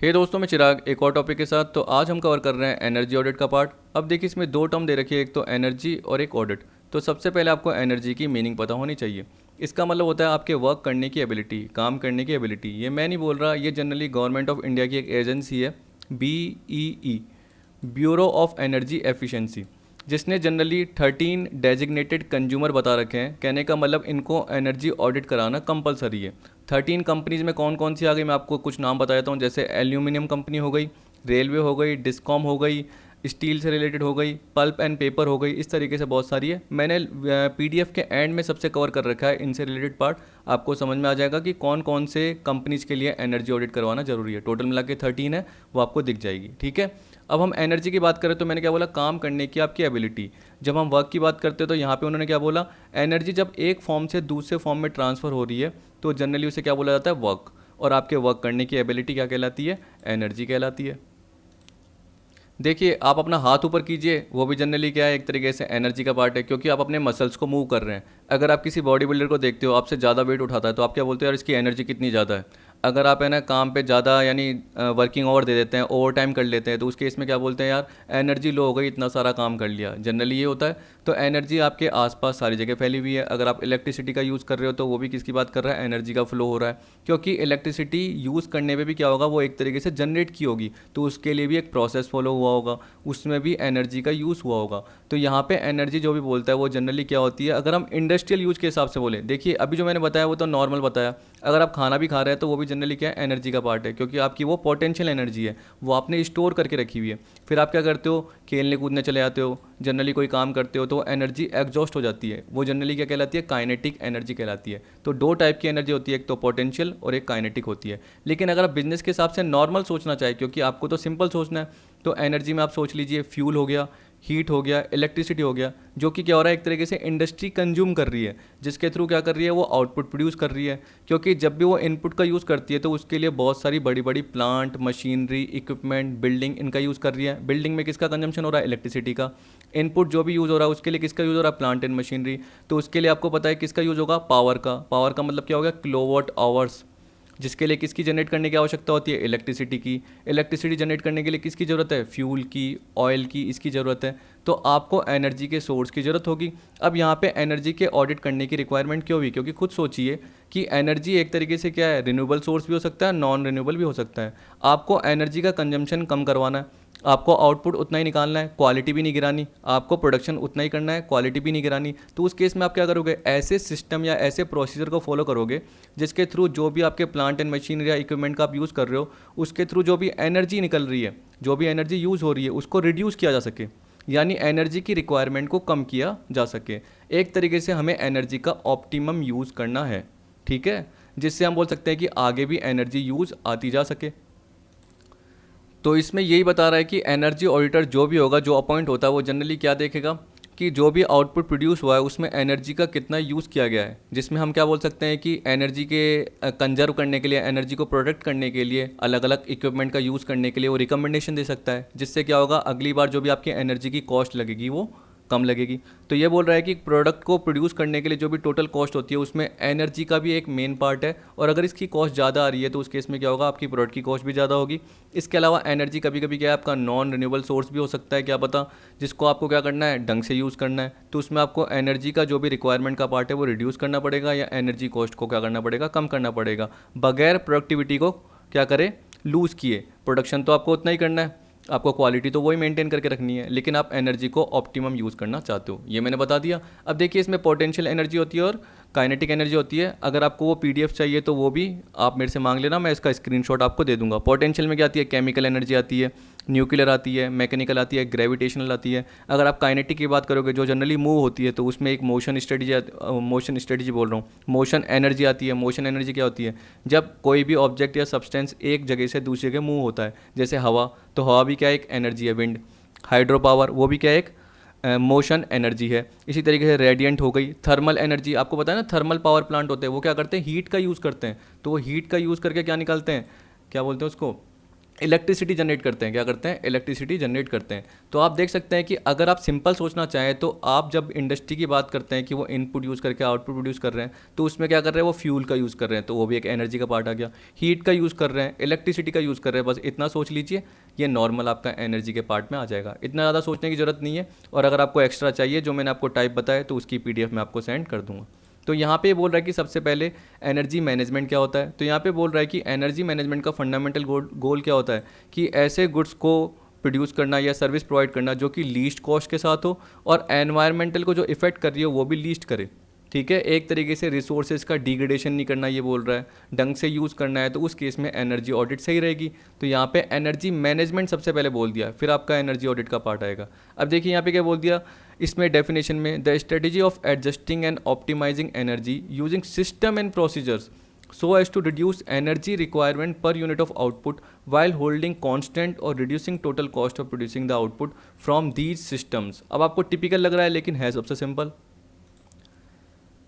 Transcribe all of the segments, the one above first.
हे दोस्तों, मैं चिराग एक और टॉपिक के साथ। तो आज हम कवर कर रहे हैं एनर्जी ऑडिट का पार्ट। अब देखिए, इसमें दो टर्म दे रखी है, एक तो एनर्जी और एक ऑडिट। तो सबसे पहले आपको एनर्जी की मीनिंग पता होनी चाहिए। इसका मतलब होता है आपके वर्क करने की एबिलिटी, काम करने की एबिलिटी। ये मैं नहीं बोल रहा, ये जनरली गवर्नमेंट ऑफ इंडिया की एक एजेंसी है, BEE, bureau of energy efficiency, जिसने जनरली 13 डेजिग्नेटेड कंज्यूमर बता रखे हैं। कहने का मतलब इनको एनर्जी ऑडिट कराना कंपलसरी है। 13 कंपनीज में कौन कौन सी आ गई, मैं आपको कुछ नाम बता देता हूँ। जैसे एल्यूमिनियम कंपनी हो गई, रेलवे हो गई, डिस्कॉम हो गई, स्टील से रिलेटेड हो गई, पल्प एंड पेपर हो गई। इस तरीके से बहुत सारी है। मैंने PDF के एंड में सबसे कवर कर रखा है इनसे रिलेटेड पार्ट। आपको समझ में आ जाएगा कि कौन कौन से कंपनीज के लिए एनर्जी ऑडिट करवाना जरूरी है। टोटल मिला के 13 है, वो आपको दिख जाएगी। ठीक है, अब हम एनर्जी की बात करें तो मैंने क्या बोला, काम करने की आपकी एबिलिटी। जब हम वर्क की बात करते हैं तो यहाँ पे उन्होंने क्या बोला, एनर्जी जब एक फॉर्म से दूसरे फॉर्म में ट्रांसफ़र हो रही है तो जनरली उसे क्या बोला जाता है, वर्क। और आपके वर्क करने की एबिलिटी क्या कहलाती है, एनर्जी कहलाती है। देखिए, आप अपना हाथ ऊपर कीजिए, वो भी जनरली क्या है, एक तरीके से एनर्जी का पार्ट है, क्योंकि आप अपने मसल्स को मूव कर रहे हैं। अगर आप किसी बॉडी बिल्डर को देखते हो, आपसे ज़्यादा वेट उठाता है, तो आप क्या बोलते हो, यार इसकी एनर्जी कितनी ज़्यादा है। अगर आप है ना काम पे ज़्यादा यानी वर्किंग ओवर दे देते हैं, ओवर टाइम कर लेते हैं, तो उस केस में क्या बोलते हैं, यार एनर्जी लो हो गई, इतना सारा काम कर लिया। जनरली ये होता है। तो एनर्जी आपके आसपास सारी जगह फैली हुई है। अगर आप इलेक्ट्रिसिटी का यूज़ कर रहे हो तो वो भी किसकी बात कर रहा है, एनर्जी का फ्लो हो रहा है। क्योंकि इलेक्ट्रिसिटी यूज़ करने पे भी क्या होगा, वो एक तरीके से जनरेट की होगी, तो उसके लिए भी एक प्रोसेस फॉलो हुआ होगा, उसमें भी एनर्जी का यूज़ हुआ होगा। तो यहाँ पे एनर्जी जो भी बोलता है वो जनरली क्या होती है, अगर हम इंडस्ट्रियल यूज के हिसाब से बोलें। देखिए, अभी जो मैंने बताया वो तो नॉर्मल बताया। अगर आप खाना भी खा रहे हैं तो वो भी जनरली क्या है, एनर्जी का पार्ट है, क्योंकि आपकी वो पोटेंशियल एनर्जी है, वो आपने स्टोर करके रखी हुई है। फिर आप क्या करते हो, खेलने कूदने चले जाते हो, जनरली कोई काम करते हो तो एनर्जी एग्जॉस्ट हो जाती है, वो जनरली क्या कहलाती है, काइनेटिक एनर्जी कहलाती है। तो दो टाइप की एनर्जी होती है, एक तो पोटेंशियल और एक काइनेटिक होती है। लेकिन अगर आप बिजनेस के हिसाब से नॉर्मल सोचना चाहे, क्योंकि आपको तो सिंपल सोचना है, तो एनर्जी में आप सोच लीजिए फ्यूल हो गया, हीट हो गया, इलेक्ट्रिसिटी हो गया, जो कि क्या हो रहा है, एक तरीके से इंडस्ट्री कंज्यूम कर रही है, जिसके थ्रू क्या कर रही है, वो आउटपुट प्रोड्यूस कर रही है। क्योंकि जब भी वो इनपुट का यूज़ करती है तो उसके लिए बहुत सारी बड़ी बड़ी प्लांट, मशीनरी, इक्विपमेंट, बिल्डिंग, इनका यूज़ कर रही है। बिल्डिंग में किसका कंजम्पशन हो रहा है, इलेक्ट्रिसिटी का। इनपुट जो भी यूज़ हो रहा है उसके लिए किसका यूज़ हो रहा है, प्लांट एंड मशीनरी। तो उसके लिए आपको पता है किसका यूज़ होगा, पावर का। पावर का मतलब क्या हो गया, किलोवाट आवर्स, जिसके लिए किसकी जनरेट करने की आवश्यकता होती है, इलेक्ट्रिसिटी की। इलेक्ट्रिसिटी जनरेट करने के लिए किसकी ज़रूरत है, फ्यूल की, ऑयल की, इसकी ज़रूरत है। तो आपको एनर्जी के सोर्स की ज़रूरत होगी। अब यहाँ पे एनर्जी के ऑडिट करने की रिक्वायरमेंट क्यों हुई, क्योंकि खुद सोचिए कि एनर्जी एक तरीके से क्या है, रिन्यूएबल सोर्स भी हो सकता है, नॉन रिन्यूएबल भी हो सकता है। आपको एनर्जी का कंजम्पशन कम करवाना है, आपको आउटपुट उतना ही निकालना है, क्वालिटी भी नहीं गिरानी। आपको प्रोडक्शन उतना ही करना है, क्वालिटी भी नहीं गिरानी। तो उस केस में आप क्या करोगे, ऐसे सिस्टम या ऐसे प्रोसीजर को फॉलो करोगे जिसके थ्रू जो भी आपके प्लांट एंड मशीनरी या इक्विपमेंट का आप यूज़ कर रहे हो, उसके थ्रू जो भी एनर्जी निकल रही है, जो भी एनर्जी यूज़ हो रही है, उसको रिड्यूस किया जा सके, यानी एनर्जी की रिक्वायरमेंट को कम किया जा सके। एक तरीके से हमें एनर्जी का ऑप्टिमम यूज़ करना है, ठीक है, जिससे हम बोल सकते हैं कि आगे भी एनर्जी यूज़ आती जा सके। तो इसमें यही बता रहा है कि एनर्जी ऑडिटर जो भी होगा, जो अपॉइंट होता है, वो जनरली क्या देखेगा कि जो भी आउटपुट प्रोड्यूस हुआ है उसमें एनर्जी का कितना यूज़ किया गया है। जिसमें हम क्या बोल सकते हैं कि एनर्जी के कंजर्व करने के लिए, एनर्जी को प्रोटेक्ट करने के लिए, अलग अलग इक्विपमेंट का यूज़ करने के लिए वो रिकमेंडेशन दे सकता है, जिससे क्या होगा, अगली बार जो भी आपकी एनर्जी की कॉस्ट लगेगी वो कम लगेगी। तो ये बोल रहा है कि प्रोडक्ट को प्रोड्यूस करने के लिए जो भी टोटल कॉस्ट होती है उसमें एनर्जी का भी एक मेन पार्ट है, और अगर इसकी कॉस्ट ज़्यादा आ रही है तो उस केस में क्या होगा, आपकी प्रोडक्ट की कॉस्ट भी ज़्यादा होगी। इसके अलावा एनर्जी कभी कभी क्या है, आपका नॉन रिन्यूएबल सोर्स भी हो सकता है, क्या पता, जिसको आपको क्या करना है, ढंग से यूज़ करना है। तो उसमें आपको एनर्जी का जो भी रिक्वायरमेंट का पार्ट है वो रिड्यूस करना पड़ेगा, या एनर्जी कॉस्ट को क्या करना पड़ेगा, कम करना पड़ेगा, बगैर प्रोडक्टिविटी को क्या करे, लूज़ किए। प्रोडक्शन तो आपको उतना ही करना है, आपको क्वालिटी तो वही मेंटेन करके रखनी है, लेकिन आप एनर्जी को ऑप्टिमम यूज़ करना चाहते हो, ये मैंने बता दिया। अब देखिए, इसमें पोटेंशियल एनर्जी होती है और काइनेटिक एनर्जी होती है। अगर आपको वो PDF चाहिए तो वो भी आप मेरे से मांग लेना, मैं इसका स्क्रीनशॉट आपको दे दूंगा। पोटेंशियल में क्या आती है, केमिकल एनर्जी आती है, न्यूक्लियर आती है, मैकेनिकल आती है, ग्रेविटेशनल आती है। अगर आप काइनेटिक की बात करोगे, जो जनरली मूव होती है, तो उसमें एक मोशन स्ट्रेटजी बोल रहा हूँ, मोशन एनर्जी आती है। मोशन एनर्जी क्या होती है, जब कोई भी ऑब्जेक्ट या सब्सटेंस एक जगह से दूसरी जगह मूव होता है, जैसे हवा, तो हवा भी क्या एक एनर्जी है, विंड। हाइड्रो पावर, वो भी क्या एक मोशन एनर्जी है। इसी तरीके से रेडिएंट हो गई। थर्मल एनर्जी, आपको पता है ना, थर्मल पावर प्लांट होते हैं, वो क्या करते हैं, हीट का यूज़ करते हैं। तो वो हीट का यूज़ करके क्या निकालते हैं, क्या बोलते हैं उसको, इलेक्ट्रिसिटी जनरेट करते हैं। क्या करते हैं? इलेक्ट्रिसिटी जनरेट करते हैं। तो आप देख सकते हैं कि अगर आप सिंपल सोचना चाहें तो आप जब इंडस्ट्री की बात करते हैं कि वो इनपुट यूज़ करके आउटपुट प्रोड्यूस कर रहे हैं, तो उसमें क्या कर रहे हैं? वो फ्यूल का यूज़ कर रहे हैं, तो वो भी एक एनर्जी का पार्ट आ गया। हीट का यूज़ कर रहे हैं, इलेक्ट्रिसिटी का यूज़ कर रहे हैं, बस इतना सोच लीजिए, ये नॉर्मल आपका एनर्जी के पार्ट में आ जाएगा। इतना ज़्यादा सोचने की ज़रूरत नहीं है। और अगर आपको एक्स्ट्रा चाहिए जो मैंने आपको टाइप बताया तो उसकी PDF मैं आपको सेंड कर दूँगा। तो यहाँ पे बोल रहा है कि सबसे पहले एनर्जी मैनेजमेंट क्या होता है। तो यहाँ पे बोल रहा है कि एनर्जी मैनेजमेंट का फंडामेंटल गोल क्या होता है कि ऐसे गुड्स को प्रोड्यूस करना या सर्विस प्रोवाइड करना जो कि लीस्ट कॉस्ट के साथ हो और एनवायरमेंटल को जो इफेक्ट कर रही हो वो भी लीस्ट करे। ठीक है, एक तरीके से रिसोर्सेज का डिग्रेडेशन नहीं करना ये बोल रहा है, ढंग से यूज़ करना है, तो उस केस में एनर्जी ऑडिट सही रहेगी। तो यहाँ पे एनर्जी मैनेजमेंट सबसे पहले बोल दिया, फिर आपका एनर्जी ऑडिट का पार्ट आएगा। अब देखिए यहाँ पे क्या बोल दिया इसमें डेफिनेशन में, the strategy of adjusting and optimizing energy using system and procedures so as to reduce energy requirement per unit of output while holding constant or reducing total cost of producing the output from these systems। अब आपको typical लग रहा है लेकिन है सबसे simple.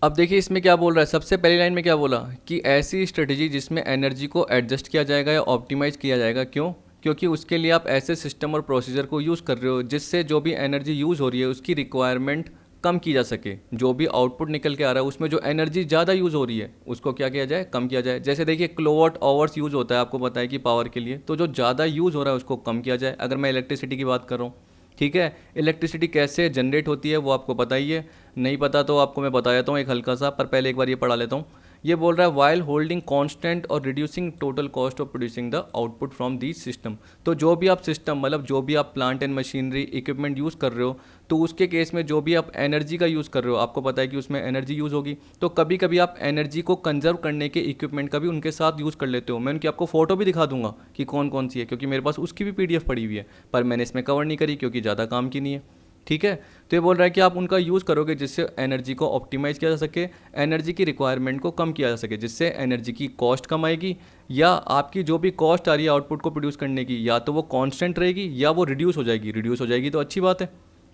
अब देखिए इसमें क्या बोल रहा है, सबसे पहली लाइन में क्या बोला कि ऐसी स्ट्रेटेजी जिसमें एनर्जी को एडजस्ट किया जाएगा या ऑप्टिमाइज किया जाएगा। क्यों? क्योंकि उसके लिए आप ऐसे सिस्टम और प्रोसीजर को यूज़ कर रहे हो जिससे जो भी एनर्जी यूज़ हो रही है उसकी रिक्वायरमेंट कम की जा सके। जो भी आउटपुट निकल के आ रहा है उसमें जो एनर्जी ज़्यादा यूज़ हो रही है उसको क्या किया जाए? कम किया जाए। जैसे देखिए किलोवाट आवर्स यूज़ होता है, आपको पता है कि पावर के लिए, तो जो ज़्यादा यूज़ हो रहा है उसको कम किया जाए। अगर मैं इलेक्ट्रिसिटी की बात कर रहा हूँ, ठीक है, इलेक्ट्रिसिटी कैसे जनरेट होती है वो आपको पता ही है, नहीं पता तो आपको मैं बता देता हूँ एक हल्का सा, पर पहले एक बार ये पढ़ा लेता हूँ। ये बोल रहा है वाइल होल्डिंग कांस्टेंट और reducing total cost of producing the output from this system. तो जो भी आप सिस्टम मतलब जो भी आप plant and machinery equipment use कर रहे हो, तो उसके केस में जो भी आप एनर्जी का यूज़ कर रहे हो, आपको पता है कि उसमें एनर्जी यूज़ होगी, तो कभी कभी आप एनर्जी को कंजर्व करने के इक्विपमेंट का भी उनके साथ यूज़ कर लेते हो। मैं उनकी आपको फोटो भी दिखा दूंगा कि कौन कौन सी है, क्योंकि मेरे पास उसकी भी PDF पड़ी हुई है, पर मैंने इसमें कवर नहीं करी क्योंकि ज़्यादा काम की नहीं है। ठीक है, तो ये बोल रहा है कि आप उनका यूज़ करोगे जिससे एनर्जी को ऑप्टिमाइज़ किया जा सके, एनर्जी की रिक्वायरमेंट को कम किया जा सके, जिससे एनर्जी की कॉस्ट कम आएगी, या आपकी जो भी कॉस्ट आ रही है आउटपुट को प्रोड्यूस करने की, या तो वो कांस्टेंट रहेगी या वो रिड्यूस हो जाएगी। रिड्यूस हो जाएगी तो अच्छी बात है।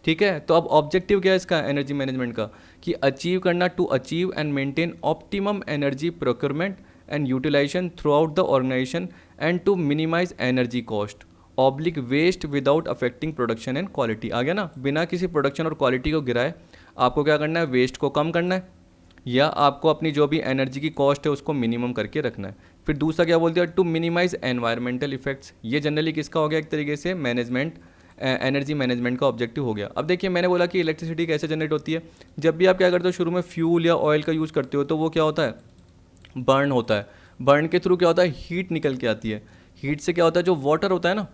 ठीक है, तो अब ऑब्जेक्टिव क्या है इसका एनर्जी मैनेजमेंट का, कि अचीव करना, to achieve and maintain optimum energy procurement and utilisation throughout the organisation and to minimise energy cost oblique waste without affecting production and quality. आ गया ना, बिना किसी प्रोडक्शन और क्वालिटी को गिराए आपको क्या करना है? वेस्ट को कम करना है, या आपको अपनी जो भी एनर्जी की कॉस्ट है उसको मिनिमम करके रखना है। फिर दूसरा क्या बोल दिया? To minimize environmental effects. ये जनरली किसका हो गया? एक तरीके से मैनेजमेंट, एनर्जी मैनेजमेंट का ऑब्जेक्टिव हो गया। अब देखिए मैंने बोला कि इलेक्ट्रिसिटी कैसे जनरेट होती है। जब भी आप क्या करते हो, शुरू में फ्यूल या ऑयल का यूज़ करते हो, तो वो क्या होता है? बर्न होता है। बर्न के थ्रू क्या होता है? हीट निकल के आती है। हीट से क्या होता है? जो वाटर होता है ना,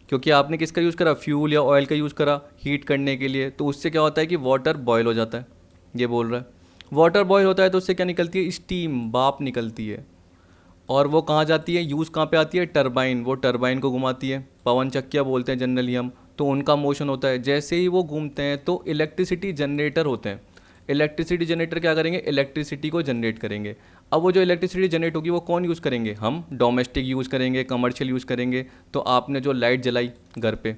क्योंकि आपने किसका यूज़ करा? फ्यूल या ऑयल का यूज़ करा हीट करने के लिए, तो उससे क्या होता है कि वाटर बॉयल हो जाता है। ये बोल रहा है वाटर बॉयल होता है तो उससे क्या निकलती है? स्टीम, भाप निकलती है। और वो कहाँ जाती है? यूज़ कहाँ पे आती है? टरबाइन। वो टरबाइन को घुमाती है, पवन चक्कियाँ बोलते हैं जनरली हम, तो उनका मोशन होता है। जैसे ही वो घूमते हैं तो इलेक्ट्रिसिटी जनरेटर होते हैं। इलेक्ट्रिसिटी जनरेटर क्या करेंगे? इलेक्ट्रिसिटी को जनरेट करेंगे। अब वो जो इलेक्ट्रिसिटी जनरेट होगी वो कौन यूज़ करेंगे? हम डोमेस्टिक यूज़ करेंगे, कमर्शियल यूज़ करेंगे। तो आपने जो लाइट जलाई घर पे,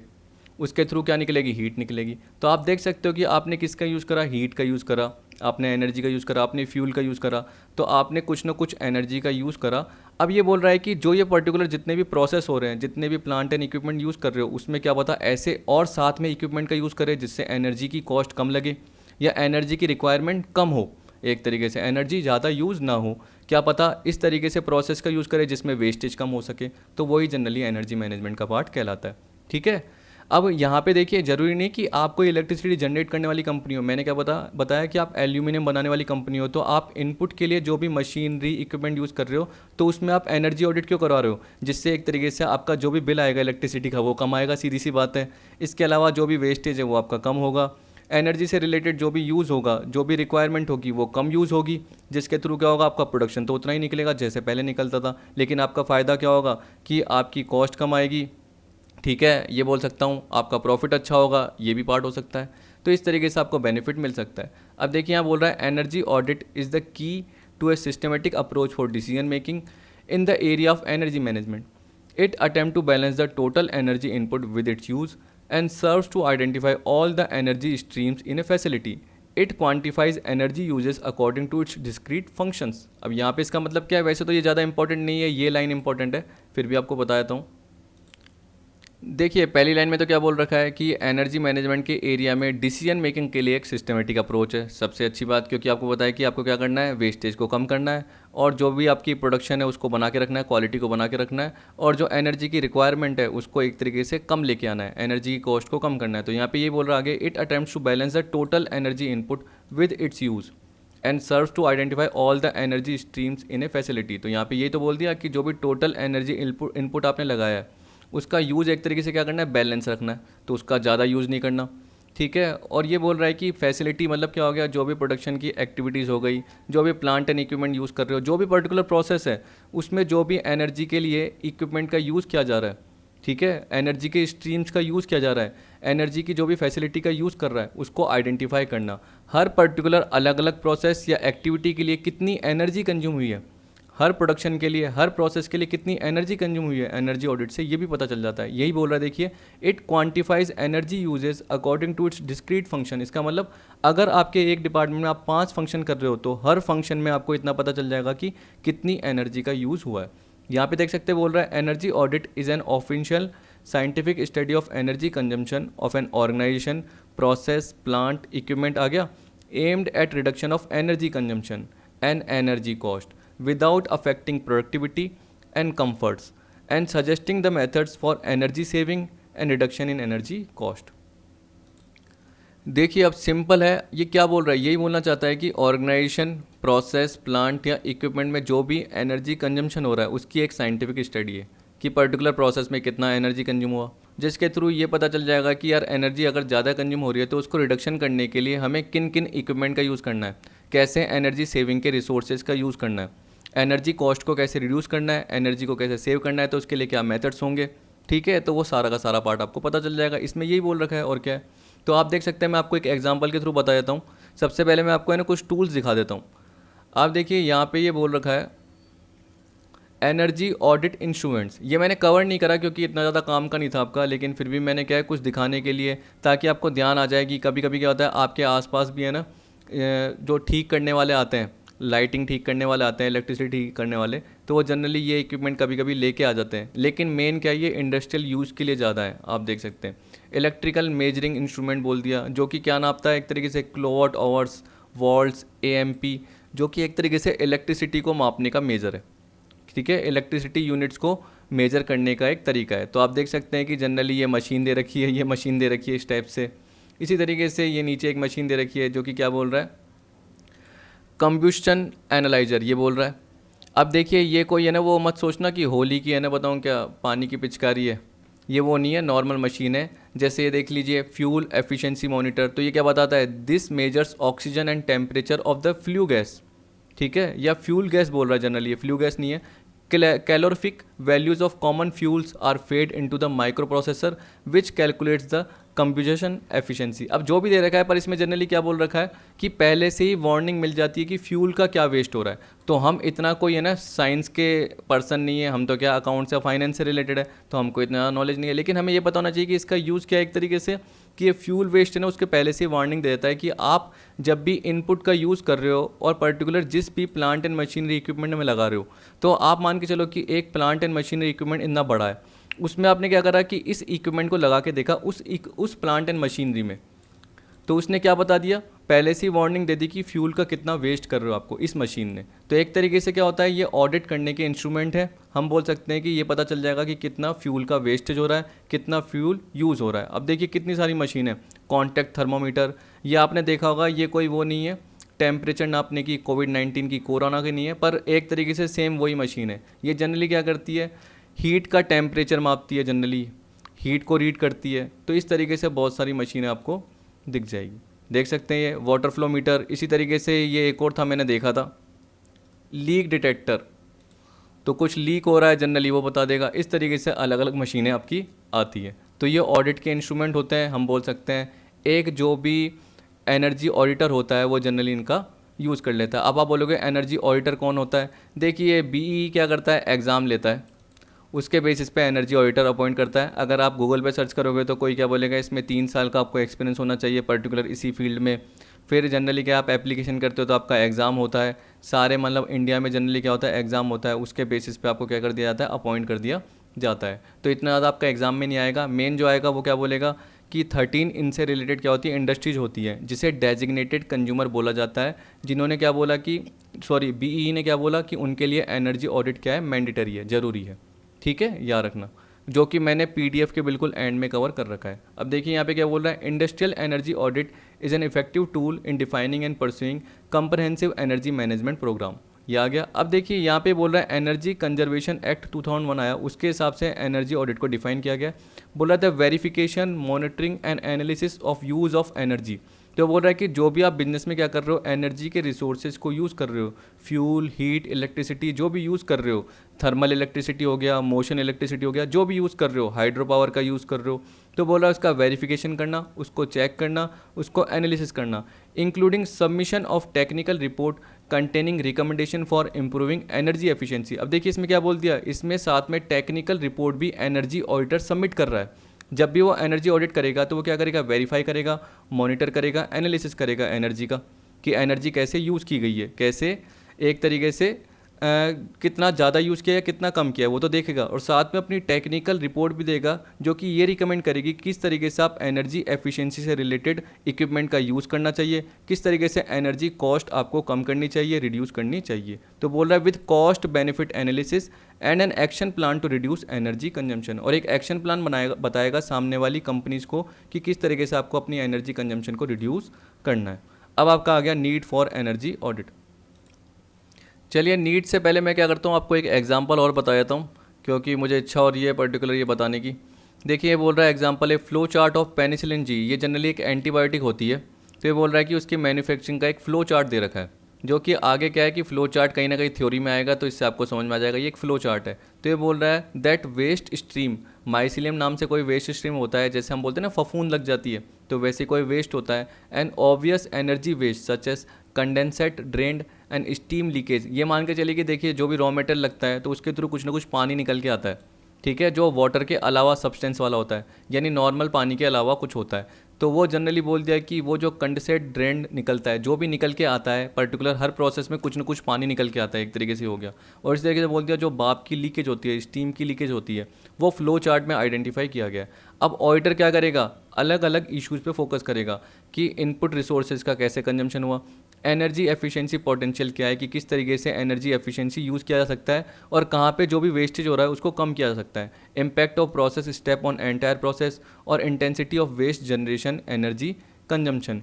उसके थ्रू क्या निकलेगी? हीट निकलेगी। तो आप देख सकते हो कि आपने किसका यूज़ करा? हीट का यूज़ करा, आपने एनर्जी का यूज़ करा, आपने फ्यूल का यूज़ करा, तो आपने कुछ ना कुछ एनर्जी का यूज़ करा। अब ये बोल रहा है कि जो ये पर्टिकुलर जितने भी प्रोसेस हो रहे हैं, जितने भी प्लांट एंड इक्विपमेंट यूज़ कर रहे हो, उसमें क्या पता ऐसे और साथ में इक्विपमेंट का यूज़ करें जिससे एनर्जी की कॉस्ट कम लगे या एनर्जी की रिक्वायरमेंट कम हो, एक तरीके से एनर्जी ज़्यादा यूज़ ना हो। क्या पता इस तरीके से प्रोसेस का यूज़ करें जिसमें वेस्टेज कम हो सके, तो वही जनरली एनर्जी मैनेजमेंट का पार्ट कहलाता है। ठीक है, अब यहाँ पे देखिए ज़रूरी नहीं कि आपको इलेक्ट्रिसिटी जनरेट करने वाली कंपनी हो। मैंने क्या बताया कि आप एल्यूमिनियम बनाने वाली कंपनी हो, तो आप इनपुट के लिए जो भी मशीनरी इक्विपमेंट यूज़ कर रहे हो, तो उसमें आप एनर्जी ऑडिट क्यों करवा रहे हो? जिससे एक तरीके से आपका जो भी बिल आएगा इलेक्ट्रिसिटी का वो कम आएगा, सीधी सी बात है। इसके अलावा जो भी वेस्टेज है वो आपका कम होगा। एनर्जी से रिलेटेड जो भी यूज़ होगा, जो भी रिक्वायरमेंट होगी वो कम यूज़ होगी, जिसके थ्रू क्या होगा? आपका प्रोडक्शन तो उतना ही निकलेगा जैसे पहले निकलता था, लेकिन आपका फ़ायदा क्या होगा कि आपकी कॉस्ट कम आएगी। ठीक है, ये बोल सकता हूँ आपका प्रॉफिट अच्छा होगा, ये भी पार्ट हो सकता है। तो इस तरीके से आपको बेनिफिट मिल सकता है। अब देखिए यहाँ बोल रहा है energy audit is the key to a systematic approach for decision making in the area of energy management. It attempt to balance the total energy input with its use and serves to identify all the energy streams in a facility. It quantifies energy uses according to its discrete functions. अब यहाँ पे इसका मतलब क्या है? वैसे तो ये ज़्यादा इंपॉर्टेंट नहीं है, ये लाइन इंपॉर्टेंट है, फिर भी आपको बता देता हूँ। देखिए पहली लाइन में तो क्या बोल रखा है कि एनर्जी मैनेजमेंट के एरिया में डिसीजन मेकिंग के लिए एक सिस्टमेटिक अप्रोच है। सबसे अच्छी बात, क्योंकि आपको पता है कि आपको क्या करना है, वेस्टेज को कम करना है और जो भी आपकी प्रोडक्शन है उसको बना के रखना है, क्वालिटी को बना के रखना है और जो एनर्जी की रिक्वायरमेंट है उसको एक तरीके से कम लेके आना है, एनर्जी की कॉस्ट को कम करना है। तो यहाँ पे ये बोल रहा है आगे, it attempts to balance the total energy input with its use and serves to identify all the energy streams in a facility. तो यहाँ पे ये तो बोल दिया कि जो भी टोटल एनर्जी इनपुट आपने लगाया है उसका यूज़ एक तरीके से क्या करना है, बैलेंस रखना है, तो उसका ज़्यादा यूज़ नहीं करना। ठीक है, और ये बोल रहा है कि फैसिलिटी मतलब क्या हो गया, जो भी प्रोडक्शन की एक्टिविटीज़ हो गई, जो भी प्लांट एंड इक्विपमेंट यूज़ कर रहे हो, जो भी पर्टिकुलर प्रोसेस है उसमें जो भी एनर्जी के लिए इक्विपमेंट का यूज़ किया जा रहा है, ठीक है, एनर्जी के स्ट्रीम्स का यूज़ किया जा रहा है, एनर्जी की जो भी फैसिलिटी का यूज़ कर रहा है उसको आइडेंटिफाई करना। हर पर्टिकुलर अलग अलग प्रोसेस या एक्टिविटी के लिए कितनी एनर्जी कंज्यूम हुई है, हर प्रोडक्शन के लिए, हर प्रोसेस के लिए कितनी एनर्जी कंज्यूम हुई है, एनर्जी ऑडिट से ये भी पता चल जाता है। यही बोल रहा है, देखिए, it quantifies energy uses according to its discrete function. इसका मतलब अगर आपके एक डिपार्टमेंट में आप 5 फंक्शन कर रहे हो तो हर फंक्शन में आपको इतना पता चल जाएगा कि कितनी एनर्जी का यूज़ हुआ है। यहाँ पे देख सकते हैं बोल रहा है, energy audit is an official scientific study of energy consumption of an organisation, process, plant, equipment आ गया, aimed at reduction of energy consumption and energy cost without affecting productivity and comforts and suggesting the methods for energy saving and reduction in energy cost। देखिए अब simple है, ये क्या बोल रहा है, यही बोलना चाहता है कि ऑर्गेनाइजेशन, प्रोसेस, प्लांट या इक्विपमेंट में जो भी एनर्जी कंजम्पशन हो रहा है उसकी एक साइंटिफिक स्टडी है कि पर्टिकुलर प्रोसेस में कितना एनर्जी कंज्यूम हुआ, जिसके थ्रू ये पता चल जाएगा कि यार एनर्जी अगर ज़्यादा कंज्यूम हो रही है तो उसको रिडक्शन करने के लिए हमें किन किन इक्विपमेंट का यूज़ करना है, कैसे एनर्जी सेविंग के रिसोर्सेज का यूज़ करना है, एनर्जी कॉस्ट को कैसे रिड्यूस करना है, एनर्जी को कैसे सेव करना है, तो उसके लिए क्या मेथड्स होंगे। ठीक है, तो वो सारा का सारा पार्ट आपको पता चल जाएगा, इसमें यही बोल रखा है और क्या है। तो आप देख सकते हैं, मैं आपको एक एग्जांपल के थ्रू बता देता हूँ। सबसे पहले मैं आपको है ना कुछ टूल्स दिखा देता हूँ। आप देखिए यहाँ पे ये बोल रखा है एनर्जी ऑडिट इंस्ट्रूमेंट्स। ये मैंने कवर नहीं करा क्योंकि इतना ज़्यादा काम का नहीं था आपका, लेकिन फिर भी मैंने क्या है कुछ दिखाने के लिए, ताकि आपको ध्यान आ जाए कि कभी कभी क्या होता है आपके आसपास भी है ना जो ठीक करने वाले आते हैं, लाइटिंग ठीक करने वाले आते हैं, इलेक्ट्रिसिटी ठीक करने वाले, तो वो जनरली ये इक्विपमेंट कभी कभी लेके आ जाते हैं, लेकिन मेन क्या ये इंडस्ट्रियल यूज़ के लिए ज़्यादा है। आप देख सकते हैं इलेक्ट्रिकल मेजरिंग इंस्ट्रूमेंट बोल दिया, जो कि क्या नापता है एक तरीके से किलोवाट आवर्स, वोल्ट्स, एएमपी, जो कि एक तरीके से इलेक्ट्रिसिटी को मापने का मेजर है। ठीक है, इलेक्ट्रिसिटी यूनिट्स को मेजर करने का एक तरीका है। तो आप देख सकते हैं कि जनरली ये मशीन दे रखी है, ये मशीन दे रखी है इस टाइप से। इसी तरीके से ये नीचे एक मशीन दे रखी है जो कि क्या बोल रहा है, कंब्यूशन एनालाइजर, ये बोल रहा है। अब देखिए ये कोई है ना, वो मत सोचना कि होली की है ना बताऊँ क्या पानी की पिचकारी है, ये वो नहीं है, नॉर्मल मशीन है। जैसे ये देख लीजिए फ्यूल एफिशिएंसी मॉनिटर, तो ये क्या बताता है, this measures oxygen and temperature of the flue gas. ठीक है, या फ्यूल गैस बोल रहा है जनरली, ये फ्लू गैस नहीं है। Calorific values of common fuels are fed into the micro processor which calculates the computation efficiency. अब जो भी दे रखा है, पर इसमें जनरली क्या बोल रखा है कि पहले से ही वार्निंग मिल जाती है कि फ्यूल का क्या वेस्ट हो रहा है। तो हम इतना कोई है ना साइंस के पर्सन नहीं है, हम तो क्या अकाउंट्स या फाइनेंस से रिलेटेड है, तो हमको इतना नॉलेज नहीं है, लेकिन हमें ये पता होना चाहिए कि इसका यूज़ क्या है एक तरीके से, कि ये फ्यूल वेस्ट है ना उसके पहले से वार्निंग दे देता है कि आप जब भी इनपुट का यूज़ कर रहे हो और पर्टिकुलर जिस भी प्लांट एंड मशीनरी इक्विपमेंट में लगा रहे हो, तो आप मान के चलो कि एक प्लांट एंड मशीनरी इक्विपमेंट इतना बड़ा है, उसमें आपने क्या करा कि इस इक्विपमेंट को लगा के देखा उस प्लांट एंड मशीनरी में, तो उसने क्या बता दिया, पहले से ही वार्निंग दे दी कि फ्यूल का कितना वेस्ट कर रहे हो आपको इस मशीन ने। तो एक तरीके से क्या होता है, ये ऑडिट करने के इंस्ट्रूमेंट है। हम बोल सकते हैं कि ये पता चल जाएगा कि कितना फ्यूल का वेस्टेज हो रहा है, कितना फ्यूल यूज़ हो रहा है। अब देखिए कितनी सारी मशीन है, कॉन्टैक्ट थर्मोमीटर, ये आपने देखा होगा, ये कोई वो नहीं है टेम्परेचर नापने की, कोविड-19 की, कोरोना की नहीं है, पर एक तरीके से सेम वही मशीन है। ये जनरली क्या करती है, हीट का टेम्परेचर मापती है, जनरली हीट को रीड करती है। तो इस तरीके से बहुत सारी मशीनें आपको दिख जाएगी, देख सकते हैं। ये वाटर फ्लो मीटर, इसी तरीके से ये एक और था मैंने देखा था, लीक डिटेक्टर, तो कुछ लीक हो रहा है जनरली वो बता देगा। इस तरीके से अलग अलग मशीनें आपकी आती है। तो ये ऑडिट के इंस्ट्रूमेंट होते हैं। हम बोल सकते हैं एक जो भी एनर्जी ऑडिटर होता है वो जनरली इनका यूज़ कर लेता है। अब आप बोलोगे एनर्जी ऑडिटर कौन होता है, देखिए बीई क्या करता है, एग्ज़ाम लेता है, उसके बेसिस पे एनर्जी ऑडिटर अपॉइंट करता है। अगर आप गूगल पे सर्च करोगे तो कोई क्या बोलेगा, इसमें 3 साल का आपको एक्सपीरियंस होना चाहिए पर्टिकुलर इसी फील्ड में। फिर जनरली क्या आप एप्लीकेशन करते हो तो आपका एग्ज़ाम होता है, सारे मतलब इंडिया में जनरली क्या होता है एग्ज़ाम होता है, उसके बेसिस पे आपको क्या कर दिया जाता है, अपॉइंट कर दिया जाता है। तो इतना ज़्यादा आपका एग्जाम में नहीं आएगा। मेन जो आएगा वो क्या बोलेगा कि 13 इनसे रिलेटेड क्या होती है, इंडस्ट्रीज होती है जिसे डेजिग्नेटेड कंज्यूमर बोला जाता है, जिन्होंने क्या बोला कि बीई ने क्या बोला कि उनके लिए एनर्जी ऑडिट क्या है, मैंडेटरी है, ज़रूरी है। ठीक है, याद रखना, जो कि मैंने पीडीएफ के बिल्कुल एंड में कवर कर रखा है। अब देखिए यहाँ पे क्या बोल रहा है, industrial energy audit is an effective tool in defining and pursuing comprehensive energy management programme. ये आ गया। अब देखिए यहाँ पे बोल रहा है एनर्जी कंजर्वेशन एक्ट 2001 आया, उसके हिसाब से एनर्जी ऑडिट को डिफाइन किया गया। बोल रहा था verification, monitoring and analysis of use of energy. तो बोल रहा है कि जो भी आप बिजनेस में क्या कर रहे हो, एनर्जी के रिसोर्सेज को यूज़ कर रहे हो, फ्यूल, हीट, इलेक्ट्रिसिटी जो भी यूज़ कर रहे हो, थर्मल इलेक्ट्रिसिटी हो गया, मोशन इलेक्ट्रिसिटी हो गया, जो भी यूज़ कर रहे हो, हाइड्रो पावर का यूज़ कर रहे हो, तो बोल रहा है उसका वेरिफिकेशन करना, उसको चेक करना, उसको एनालिसिस करना, including submission of technical report containing recommendation for improving energy efficiency. अब देखिए इसमें क्या बोल दिया, इसमें साथ में टेक्निकल रिपोर्ट भी एनर्जी ऑडिटर सबमिट कर रहा है। जब भी वो एनर्जी ऑडिट करेगा तो वो क्या करेगा, वेरीफाई करेगा, मॉनिटर करेगा, एनालिसिस करेगा एनर्जी का कि एनर्जी कैसे यूज़ की गई है, कैसे एक तरीके से कितना ज़्यादा यूज़ किया है, कितना कम किया है, वो तो देखेगा। और साथ में अपनी टेक्निकल रिपोर्ट भी देगा जो कि ये रिकमेंड करेगी किस तरीके से आप एनर्जी एफिशिएंसी से रिलेटेड इक्विपमेंट का यूज़ करना चाहिए, किस तरीके से एनर्जी कॉस्ट आपको कम करनी चाहिए, रिड्यूस करनी चाहिए। तो बोल रहा है with cost benefit analysis and an action plan to reduce energy consumption, और एक एक्शन प्लान बताएगा सामने वाली कंपनीज़ को कि किस तरीके से आपको अपनी एनर्जी कंजम्पशन को रिड्यूस करना है। अब आपका आ गया नीड फॉर एनर्जी ऑडिट। चलिए, नीड से पहले मैं क्या करता हूँ, आपको एक एग्जांपल और बता देता हूँ, क्योंकि मुझे इच्छा हो रही है पर्टिकुलर ये बताने की। देखिए ये बोल रहा है एग्जांपल है flow chart of penicillin G. ये जनरली एक एंटीबायोटिक होती है। तो ये बोल रहा है कि उसकी मैन्युफैक्चरिंग का एक फ्लो चार्ट दे रखा है, जो कि आगे क्या है कि फ्लो चार्ट कहीं ना कहीं थ्योरी में आएगा, तो इससे आपको समझ में आ जाएगा ये एक फ्लो चार्ट है। तो ये बोल रहा है दैट वेस्ट स्ट्रीम, माइसिलियम नाम से कोई वेस्ट स्ट्रीम होता है, जैसे हम बोलते हैं ना फफूंद लग जाती है, तो वैसे कोई वेस्ट होता है। And obvious energy waste such as condensate, drained and steam leakage. ये मान के चलिए कि देखिए जो भी रॉ मटेरियल लगता है तो उसके थ्रू कुछ ना कुछ पानी निकल के आता है, ठीक है, जो वाटर के अलावा सब्सटेंस वाला होता है, यानी नॉर्मल पानी के अलावा कुछ होता है। तो वो जनरली बोल दिया कि वो जो कंडेंसेट, ड्रेन्ड निकलता है, जो भी निकल के आता है पर्टिकुलर हर प्रोसेस में कुछ ना कुछ पानी निकल के आता है, एक तरीके से हो गया। और इस तरीके से बोल दिया जो भाप की लीकेज होती है, स्टीम की लीकेज होती है, वो फ्लो चार्ट में आइडेंटिफाई किया गया है। अब ऑडिटर क्या करेगा, अलग अलग इश्यूज़ पे फोकस करेगा कि इनपुट रिसोर्सेज का कैसे कंजम्पशन हुआ, एनर्जी एफिशिएंसी पोटेंशियल क्या है कि किस तरीके से एनर्जी एफिशिएंसी यूज़ किया जा सकता है, और कहाँ पे जो भी वेस्टेज हो रहा है उसको कम किया जा सकता है, impact of process step on entire process, और intensity of waste generation energy consumption.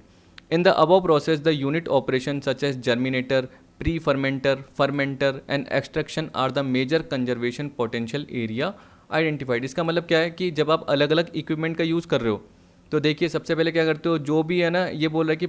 In the above process the unit operation such as germinator, pre fermenter, fermenter and extraction are the major conservation potential area identified. इसका मतलब क्या है कि जब आप अलग अलग इक्विपमेंट का यूज़ कर रहे हो, तो देखिए सबसे पहले क्या करते हो, जो भी है ना, ये बोल रहा है कि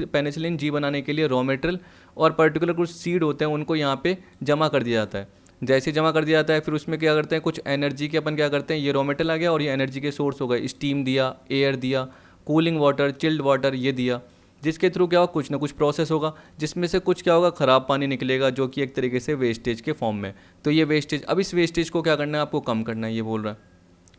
पेनिसिलिन जी बनाने के लिए रॉ मटेरियल और पर्टिकुलर कुछ सीड होते हैं, उनको यहाँ पे जमा कर दिया जाता है। जैसे जमा कर दिया जाता है, फिर उसमें क्या करते हैं, कुछ एनर्जी के अपन क्या करते हैं, ये रॉ मटेरियल आ गया और ये एनर्जी के सोर्स हो गए, स्टीम दिया, एयर दिया, कूलिंग वाटर, चिल्ड वाटर ये दिया, जिसके थ्रू क्या होगा, कुछ ना कुछ प्रोसेस होगा, जिसमें से कुछ क्या होगा, ख़राब पानी निकलेगा, जो कि एक तरीके से वेस्टेज के फॉर्म में। तो ये वेस्टेज, अब इस वेस्टेज को क्या करना है, आपको कम करना है, ये बोल रहा है।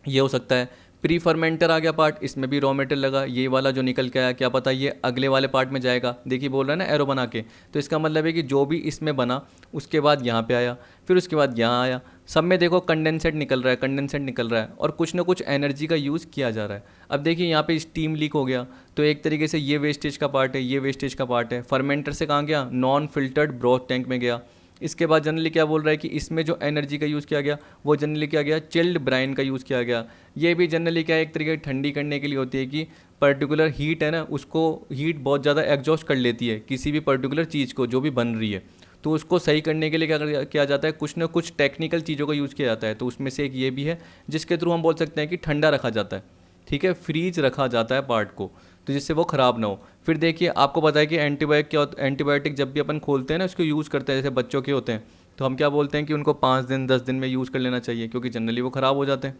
ये हो सकता है प्री फर्मेंटर आ गया पार्ट, इसमें भी रॉ मटेरियल लगा, ये वाला जो निकल के आया क्या पता ये अगले वाले पार्ट में जाएगा। देखिए बोल रहा है ना एरो बना के, तो इसका मतलब है कि जो भी इसमें बना उसके बाद यहाँ पे आया, फिर उसके बाद यहाँ आया, सब में देखो कंडेंसेट निकल रहा है, कंडेंसेट निकल रहा है, और कुछ ना कुछ एनर्जी का यूज़ किया जा रहा है। अब देखिए यहाँ पे स्टीम लीक हो गया, तो एक तरीके से ये वेस्टेज का पार्ट है, ये वेस्टेज का पार्ट है। फर्मेंटर से कहाँ गया, नॉन फिल्टर्ड ब्रॉथ टैंक में गया। इसके बाद जनरली क्या बोल रहा है कि इसमें जो एनर्जी का यूज़ किया गया वो जनरली क्या गया, चिल्ड ब्राइन का यूज़ किया गया। ये भी जनरली क्या है, एक तरीके ठंडी करने के लिए होती है कि पर्टिकुलर हीट है ना, उसको हीट बहुत ज़्यादा एग्जॉस्ट कर लेती है किसी भी पर्टिकुलर चीज़ को जो भी बन रही है, तो उसको सही करने के लिए क्या किया जाता है, कुछ ना कुछ टेक्निकल चीज़ों का यूज़ किया जाता है। तो उसमें से एक ये भी है जिसके थ्रू हम बोल सकते हैं कि ठंडा रखा जाता है, ठीक है, फ्रीज रखा जाता है पार्ट को, तो जिससे वो ख़राब ना हो। फिर देखिए आपको पता है कि एंटीबायोटिक क्या होता है, एंटीबायोटिक जब भी अपन खोलते हैं ना, उसको यूज़ करते हैं, जैसे बच्चों के होते हैं, तो हम क्या बोलते हैं कि उनको 5 दिन 10 दिन में यूज़ कर लेना चाहिए, क्योंकि जनरली वो ख़राब हो जाते हैं।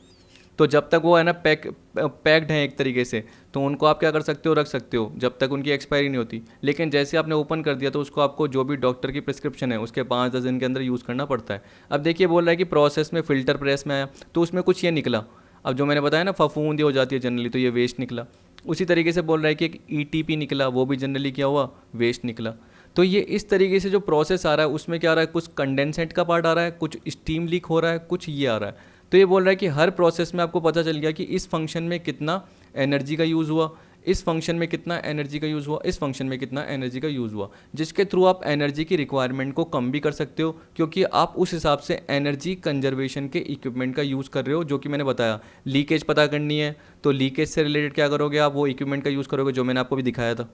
तो जब तक वो है ना पैक्ड है एक तरीके से, तो उनको आप क्या कर सकते हो, रख सकते हो जब तक उनकी एक्सपायरी नहीं होती। लेकिन जैसे आपने ओपन कर दिया तो उसको आपको जो भी डॉक्टर की प्रिस्क्रिप्शन है उसके 5-10 दिन के अंदर यूज़ करना पड़ता है। अब देखिए बोल रहा है कि प्रोसेस में फ़िल्टर प्रेस में आया, तो उसमें कुछ ये निकला। अब जो मैंने बताया ना फफूंदी हो जाती है जनरली, तो ये वेस्ट निकला। उसी तरीके से बोल रहा है कि एक ईटीपी निकला, वो भी जनरली क्या हुआ, वेस्ट निकला। तो ये इस तरीके से जो प्रोसेस आ रहा है उसमें क्या आ रहा है, कुछ कंडेंसेंट का पार्ट आ रहा है, कुछ स्टीम लीक हो रहा है, कुछ ये आ रहा है। तो ये बोल रहा है कि हर प्रोसेस में आपको पता चल गया कि इस फंक्शन में कितना एनर्जी का यूज़ हुआ, इस फंक्शन में कितना एनर्जी का यूज़ हुआ, इस फंक्शन में कितना एनर्जी का यूज़ हुआ, जिसके थ्रू आप एनर्जी की रिक्वायरमेंट को कम भी कर सकते हो, क्योंकि आप उस हिसाब से एनर्जी कंजर्वेशन के इक्विपमेंट का यूज़ कर रहे हो। जो कि मैंने बताया, लीकेज पता करनी है तो लीकेज से रिलेटेड क्या करोगे आप, वो इक्विपमेंट का यूज़ करोगे जो मैंने आपको भी दिखाया था।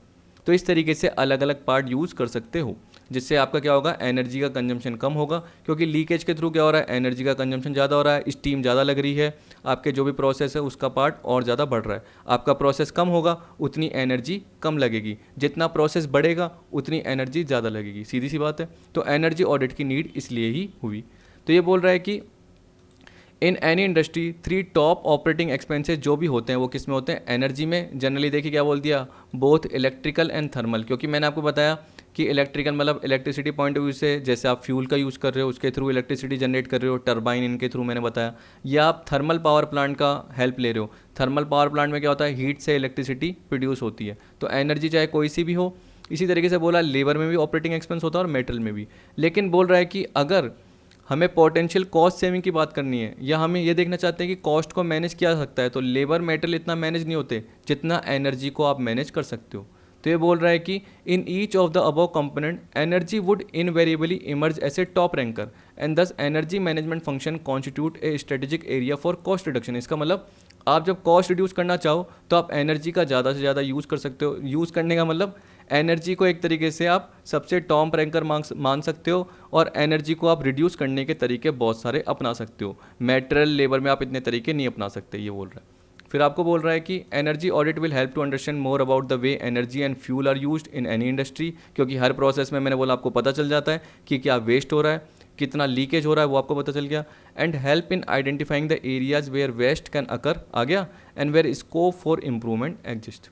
तो इस तरीके से अलग अलग पार्ट यूज़ कर सकते हो, जिससे आपका क्या होगा, एनर्जी का कंजम्पशन कम होगा, क्योंकि लीकेज के थ्रू क्या हो रहा है, एनर्जी का कंजम्पशन ज़्यादा हो रहा है, स्टीम ज़्यादा लग रही है, आपके जो भी प्रोसेस है उसका पार्ट और ज़्यादा बढ़ रहा है। आपका प्रोसेस कम होगा उतनी एनर्जी कम लगेगी, जितना प्रोसेस बढ़ेगा उतनी एनर्जी ज़्यादा लगेगी, सीधी सी बात है। तो एनर्जी ऑडिट की नीड इसलिए ही हुई। तो ये बोल रहा है कि इन any industry 3 top operating expenses जो भी होते हैं वो किस में होते हैं, एनर्जी में। जनरली देखिए क्या बोल दिया, बोथ इलेक्ट्रिकल एंड थर्मल, क्योंकि मैंने आपको बताया कि इलेक्ट्रिकल मतलब इलेक्ट्रिसिटी पॉइंट ऑफ व्यू से, जैसे आप फ्यूल का यूज़ कर रहे हो उसके थ्रू इलेक्ट्रिसिटी जनरेट कर रहे हो, टरबाइन इनके थ्रू मैंने बताया, या आप थर्मल पावर प्लांट का हेल्प ले रहे हो। थर्मल पावर प्लांट में क्या होता है, हीट से इलेक्ट्रिसिटी प्रोड्यूस होती है। तो एनर्जी चाहे कोई सी भी हो। इसी तरीके से बोला लेबर में भी ऑपरेटिंग एक्सपेंस होता है और मेटल में भी। लेकिन बोल रहा है कि अगर हमें पोटेंशियल कॉस्ट सेविंग की बात करनी है, या हमें ये देखना चाहते हैं कि कॉस्ट को मैनेज किया जा सकता है, तो लेबर मेटल इतना मैनेज नहीं होते जितना एनर्जी को आप मैनेज कर सकते हो। तो ये बोल रहा है कि in each of the above component energy would invariably emerge as a top ranker and thus energy management function constitute a strategic area for cost reduction. इसका मतलब आप जब कॉस्ट रिड्यूस करना चाहो तो आप एनर्जी का ज़्यादा से ज़्यादा यूज़ कर सकते हो। यूज़ करने का मतलब एनर्जी को एक तरीके से आप सबसे टॉप रैंकर मान सकते हो, और एनर्जी को आप रिड्यूस करने के तरीके बहुत सारे अपना सकते हो। मेटेरियल लेबर में आप इतने तरीके नहीं अपना सकते, ये बोल रहा है। फिर आपको बोल रहा है कि energy audit will help to understand more about the way energy and fuel are used in any industry, क्योंकि हर प्रोसेस में मैंने बोला आपको पता चल जाता है कि क्या वेस्ट हो रहा है, कितना लीकेज हो रहा है, वो आपको पता चल गया। And help in identifying the areas where waste can occur, आ गया, and where scope for improvement exist.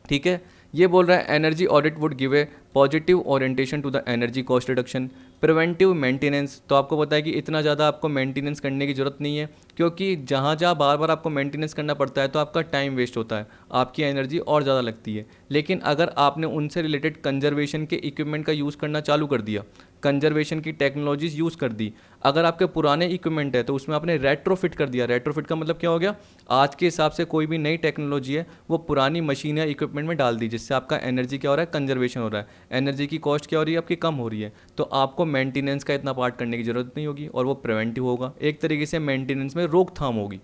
ठीक है, ये बोल रहा है energy audit would give a positive orientation to the energy cost reduction, preventive maintenance. तो आपको पता है कि इतना ज़्यादा आपको मेंटेनेंस करने की ज़रूरत नहीं है, क्योंकि जहाँ जहाँ बार बार आपको मेंटेनेंस करना पड़ता है तो आपका टाइम वेस्ट होता है, आपकी एनर्जी और ज़्यादा लगती है। लेकिन अगर आपने उनसे रिलेटेड कंजर्वेशन के इक्विपमेंट का यूज़ करना चालू कर दिया, कंजर्वेशन की टेक्नोलॉजीज़ यूज़ कर दी, अगर आपके पुराने इक्विपमेंट है तो उसमें आपने रेट्रोफिट कर दिया। रेट्रोफिट का मतलब क्या हो गया, आज के हिसाब से कोई भी नई टेक्नोलॉजी है वो पुरानी मशीन या इक्विपमेंट में डाल दी, जिससे आपका एनर्जी क्या हो रहा है, कंजर्वेशन हो रहा है, एनर्जी की कॉस्ट क्या हो रही है आपकी, कम हो रही है। तो आपको मेंटेनेंस का इतना पार्ट करने की ज़रूरत नहीं होगी और वो प्रिवेंटिव होगा, एक तरीके से मेंटेनेंस में रोकथाम होगी।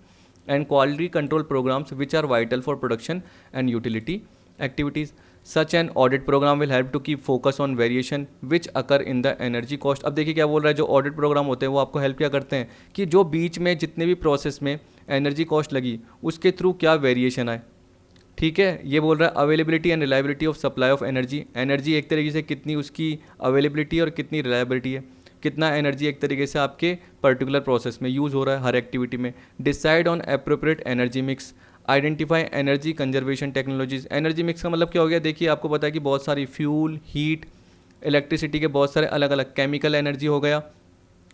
And quality control programmes which are vital for production and utility activities such an audit programme will help to keep focus on variation which occur in the energy cost. अब देखिए क्या बोल रहा है, जो ऑडिट प्रोग्राम होते हैं वो आपको हेल्प क्या करते हैं कि जो बीच में जितने भी प्रोसेस में एनर्जी कॉस्ट लगी उसके थ्रू क्या वेरिएशन आए। ठीक है, ये बोल रहा है availability and reliability of supply of energy. Energy एक तरीके से कितनी उसकी अवेलेबिलिटी और कितनी रिलायबिलिटी है, कितना एनर्जी एक तरीके से आपके पर्टिकुलर प्रोसेस में यूज़ हो रहा है हर एक्टिविटी में। Decide on appropriate energy mix, identify energy conservation technologies. Energy mix का मतलब क्या हो गया, देखिए आपको पता है कि बहुत सारी फ्यूल, हीट, इलेक्ट्रिसिटी के बहुत सारे अलग अलग, केमिकल एनर्जी हो गया,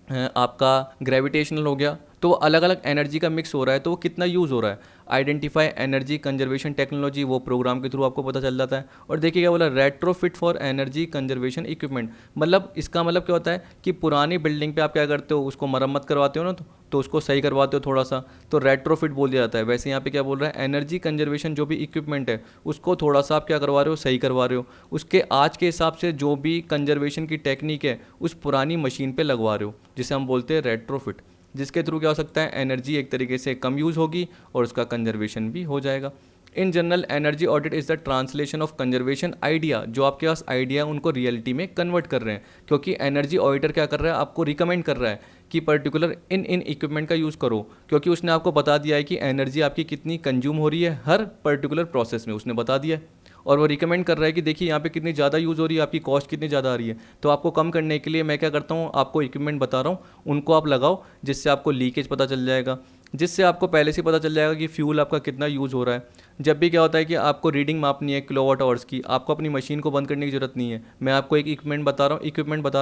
आपका ग्रेविटेशनल हो गया, तो अलग अलग एनर्जी का मिक्स हो रहा है, तो वो कितना यूज़ हो रहा है। आइडेंटिफाई एनर्जी कंजर्वेशन टेक्नोलॉजी, वो प्रोग्राम के थ्रू आपको पता चल जाता है। और देखिए क्या बोला, retrofit for energy conservation equipment, मतलब इसका मतलब क्या होता है कि पुरानी बिल्डिंग पे आप क्या करते हो, उसको मरम्मत करवाते हो ना, तो उसको सही करवाते हो थोड़ा सा, तो रेट्रोफिट बोल दिया जाता है। वैसे यहाँ पे क्या बोल रहा है, एनर्जी कंजर्वेशन जो भी इक्विपमेंट है उसको थोड़ा सा आप क्या करवा रहे हो, सही करवा रहे हो, उसके आज के हिसाब से जो भी कंजर्वेशन की टेक्निक है उस पुरानी मशीन पे लगवा रहे हो, जिसे हम बोलते हैं रेट्रोफिट, जिसके थ्रू क्या हो सकता है, एनर्जी एक तरीके से कम यूज़ होगी और उसका कंजर्वेशन भी हो जाएगा। In general energy audit is the translation of conservation idea, जो आपके पास आइडिया है उनको रियलिटी में कन्वर्ट कर रहे हैं, क्योंकि एनर्जी ऑडिटर क्या कर रहा है, आपको रिकमेंड कर रहा है कि पर्टिकुलर इन इक्विपमेंट का यूज़ करो, क्योंकि उसने आपको बता दिया है कि एनर्जी आपकी कितनी कंज्यूम हो रही है हर पर्टिकुलर प्रोसेस में, उसने बता दिया है। और वो रिकमेंड कर रहा है कि देखिए यहाँ पे कितनी ज़्यादा यूज़ हो रही है, आपकी कॉस्ट कितनी ज़्यादा आ रही है, तो आपको कम करने के लिए मैं क्या करता हूँ, आपको इक्विपमेंट बता रहा हूँ, उनको आप लगाओ, जिससे आपको लीकेज पता चल जाएगा, जिससे आपको पहले से पता चल जाएगा कि फ्यूल आपका कितना यूज़ हो रहा है। जब भी क्या होता है कि आपको रीडिंग मापनी है किलोवाट आवर्स की, आपको अपनी मशीन को बंद करने की ज़रूरत नहीं है, मैं आपको एक इक्विपमेंट बता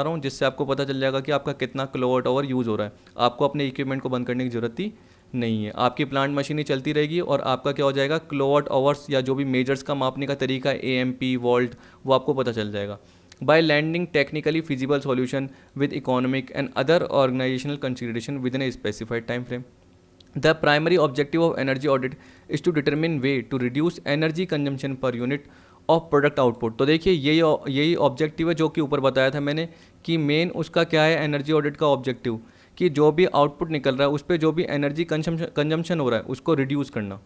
रहा हूँ जिससे आपको पता चल जाएगा कि आपका कितना किलोवाट आवर यूज़ हो रहा है। आपको अपने इक्विपमेंट को बंद करने की ज़रूरत ही नहीं है, आपकी प्लांट मशीनें चलती रहेगी और आपका क्या हो जाएगा, किलोवाट आवर्स या जो भी मेजर्स का मापने का तरीका है, एएमपी, वोल्ट, वो आपको पता चल जाएगा। by landing technically feasible solution with economic and other organizational consideration within a specified time frame। The primary objective of energy audit is to determine way to reduce energy consumption per unit of product output. तो देखिए यही objective है जो कि ऊपर बताया था मैंने कि मेन उसका क्या है एनर्जी ऑडिट का ऑब्जेक्टिव, कि जो भी आउटपुट निकल रहा है उस पर जो भी एनर्जी कंजम्पशन हो रहा है उसको रिड्यूस करना,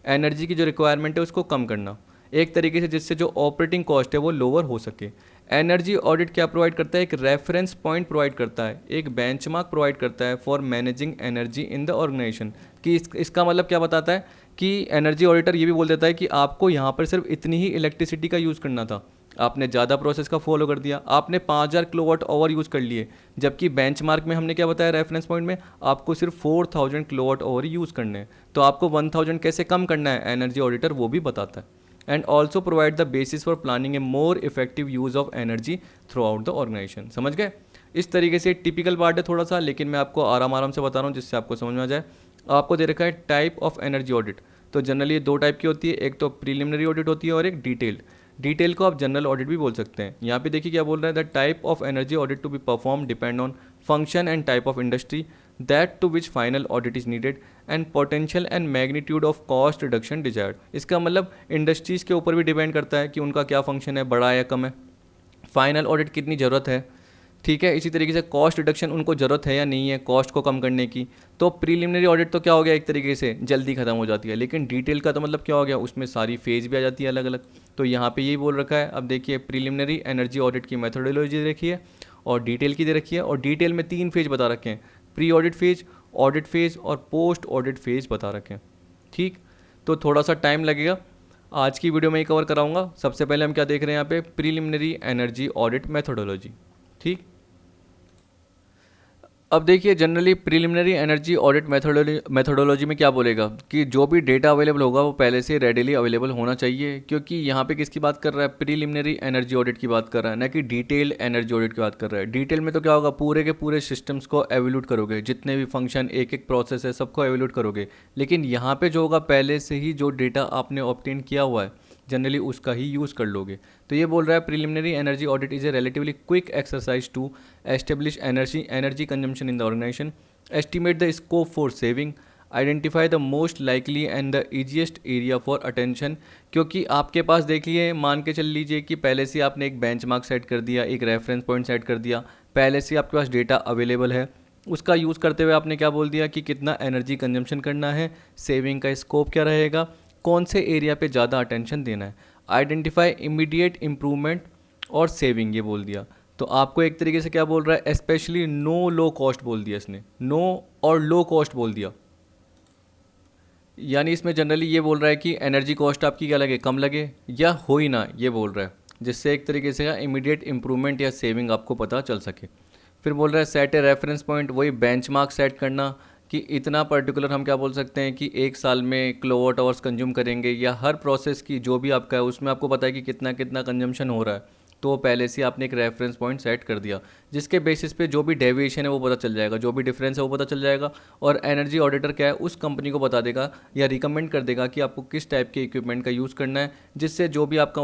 एनर्जी की जो रिक्वायरमेंट है उसको कम करना एक तरीके से, जिससे जो ऑपरेटिंग कॉस्ट है वो लोअर हो सके। एनर्जी ऑडिट क्या प्रोवाइड करता है? एक रेफरेंस पॉइंट प्रोवाइड करता है, एक बेंचमार्क प्रोवाइड करता है for managing energy in the organisation. कि इसका मतलब क्या बताता है कि एनर्जी ऑडिटर ये भी बोल देता है कि आपको यहाँ पर सिर्फ इतनी ही इलेक्ट्रिसिटी का यूज़ करना था, आपने ज़्यादा प्रोसेस का फॉलो कर दिया, आपने 5000 किलोवाट ओवर यूज़ कर लिए, जबकि बेंचमार्क में हमने क्या बताया रेफरेंस पॉइंट में आपको सिर्फ 4000 किलोवाट ओवर यूज़ करने हैं। तो आपको 1000 कैसे कम करना है एनर्जी ऑडिटर वो भी बताता है। And also provide the basis for planning a more effective use of energy throughout the organisation. समझ गए? इस तरीके से टिपिकल पार्ट है थोड़ा सा, लेकिन मैं आपको आराम से बता रहा हूँ जिससे आपको समझ में आ जाए। आपको दे रखा है टाइप ऑफ एनर्जी ऑडिट। तो जनरली ये दो टाइप की होती है, एक तो प्रीलिमिनरी ऑडिट होती है और एक डिटेल्ड। डिटेल को आप जनरल ऑडिट भी बोल सकते हैं। यहाँ पे देखिए क्या बोल रहा है, the type of energy audit to be perform depend on function and type of industry that to which final audit is needed and potential and magnitude of cost reduction desired. इसका मतलब इंडस्ट्रीज़ के ऊपर भी depend करता है कि उनका क्या फंक्शन है, बड़ा है या कम है, फाइनल ऑडिट कितनी ज़रूरत है, ठीक है। इसी तरीके से कॉस्ट रिडक्शन उनको ज़रूरत है या नहीं है कॉस्ट को कम करने की। तो प्रीलिमिनरी ऑडिट तो क्या हो गया एक तरीके से जल्दी ख़त्म हो जाती है, लेकिन डिटेल का तो मतलब क्या हो गया उसमें सारी फेज भी आ जाती है अलग अलग। तो यहाँ पे यही बोल रखा है। अब देखिए प्रीलिमिनरी एनर्जी ऑडिट की मेथोडोलॉजी दे रखी है और डिटेल की दे रखी है, और डिटेल में 3 फेज बता रखे हैं, प्री ऑडिट फेज और पोस्ट ऑडिट फेज बता रखे हैं। ठीक, तो थोड़ा सा टाइम लगेगा, आज की वीडियो में ही कवर कराऊंगा। सबसे पहले हम क्या देख रहे हैं यहाँ पे, प्रीलिमिनरी एनर्जी ऑडिट मेथोडोलॉजी। ठीक, अब देखिए generally preliminary energy audit methodology में क्या बोलेगा कि जो भी डेटा अवेलेबल होगा वो पहले से रेडिली अवेलेबल होना चाहिए, क्योंकि यहाँ पे किसकी बात कर रहा है, प्रीलिमिनरी एनर्जी ऑडिट की बात कर रहा है, ना कि डिटेल्ड एनर्जी ऑडिट की बात कर रहा है। डिटेल में तो क्या होगा, पूरे के पूरे सिस्टम्स को एवेल्यूट करोगे, जितने भी फंक्शन एक एक प्रोसेस है सबको एवेल्यूट करोगे। लेकिन यहाँ पे जो होगा पहले से ही जो डेटा आपने ऑब्टेन किया हुआ है जनरली उसका ही यूज़ कर लोगे। तो ये बोल रहा है preliminary energy audit is a relatively quick exercise to establish energy consumption in the organisation, estimate the scope for saving, identify the most likely and the easiest area for attention. क्योंकि आपके पास देखिए मान के चल लीजिए कि पहले से आपने एक बेंचमार्क सेट कर दिया, एक रेफरेंस पॉइंट सेट कर दिया, पहले से आपके पास डेटा अवेलेबल है, उसका यूज़ करते हुए आपने क्या बोल दिया कि कितना एनर्जी कंजम्पशन करना है, सेविंग का स्कोप क्या रहेगा, कौन से एरिया पे ज़्यादा अटेंशन देना है, आइडेंटिफाई इमीडिएट इम्प्रूवमेंट और सेविंग ये बोल दिया। तो आपको एक तरीके से क्या बोल रहा है, स्पेशली नो लो कॉस्ट बोल दिया इसने, नो और लो कॉस्ट बोल दिया। यानी इसमें जनरली ये बोल रहा है कि एनर्जी कॉस्ट आपकी क्या लगे, कम लगे या हो ही ना, ये बोल रहा है, जिससे एक तरीके से इमीडिएट इम्प्रूवमेंट या सेविंग आपको पता चल सके। फिर बोल रहा है सेट ए रेफरेंस पॉइंट, वही बेंचमार्क सेट करना कि इतना पर्टिकुलर हम क्या बोल सकते हैं कि एक साल में किलोवाट आवर्स कंज्यूम करेंगे, या हर प्रोसेस की जो भी आपका है उसमें आपको पता है कि कितना कितना कंजम्पशन हो रहा है। तो पहले से आपने एक रेफरेंस पॉइंट सेट कर दिया, जिसके बेसिस पे जो भी डेविएशन है वो पता चल जाएगा, जो भी डिफरेंस है वो पता चल जाएगा। और एनर्जी ऑडिटर क्या है, उस कंपनी को बता देगा या रिकमेंड कर देगा कि आपको किस टाइप के इक्विपमेंट का यूज़ करना है, जिससे जो भी आपका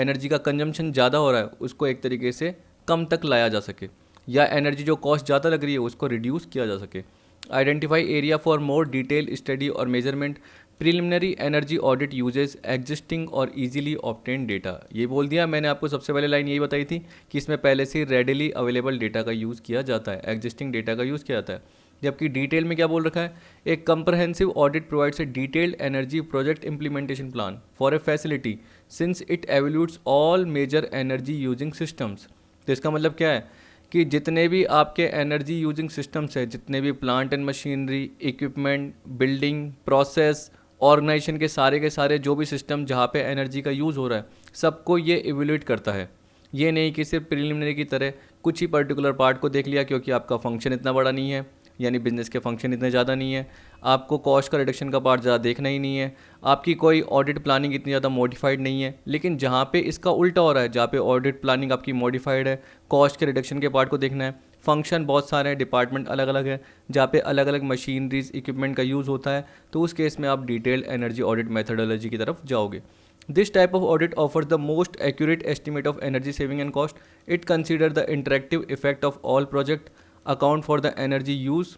एनर्जी का कंजम्पशन ज़्यादा हो रहा है उसको एक तरीके से कम तक लाया जा सके, या एनर्जी जो कॉस्ट ज़्यादा लग रही है उसको रिड्यूस किया जा सके। Identify area for more detail study और measurement, preliminary energy audit uses existing और इजीली ऑब्टेन डेटा। ये बोल दिया मैंने आपको, सबसे पहले लाइन यही बताई थी कि इसमें पहले से रेडिली अवेलेबल डेटा का यूज़ किया जाता है, एग्जिस्टिंग डेटा का यूज़ किया जाता है। जबकि डिटेल में क्या बोल रखा है, एक comprehensive audit provides a detailed energy project implementation plan for a facility since it evaluates all major energy using systems. तो इसका मतलब क्या है कि जितने भी आपके एनर्जी यूजिंग सिस्टम्स है, जितने भी plant and machinery, equipment, building, process, organisation के सारे जो भी सिस्टम जहाँ पे एनर्जी का यूज़ हो रहा है सबको ये इवेल्यूएट करता है। ये नहीं कि सिर्फ प्रीलिमिनरी की तरह कुछ ही पर्टिकुलर पार्ट को देख लिया, क्योंकि आपका फंक्शन इतना बड़ा नहीं है, यानी बिजनेस के फंक्शन इतने ज़्यादा नहीं है, आपको कॉस्ट का रिडक्शन का पार्ट ज़्यादा देखना ही नहीं है, आपकी कोई ऑडिट प्लानिंग इतनी ज़्यादा मॉडिफाइड नहीं है। लेकिन जहाँ पे इसका उल्टा हो रहा है, जहाँ पे ऑडिट प्लानिंग आपकी मॉडिफाइड है, कॉस्ट के रिडक्शन के पार्ट को देखना है, फंक्शन बहुत सारे हैं, डिपार्टमेंट अलग अलग है, जहाँ पे अलग अलग मशीनरीज इक्विपमेंट का यूज़ होता है, तो उस केस में आप डिटेल्ड एनर्जी ऑडिट मेथडोलॉजी की तरफ जाओगे। This type of audit offers the most accurate estimate of energy saving and cost. It considers the interactive effect of all project, account for the energy use,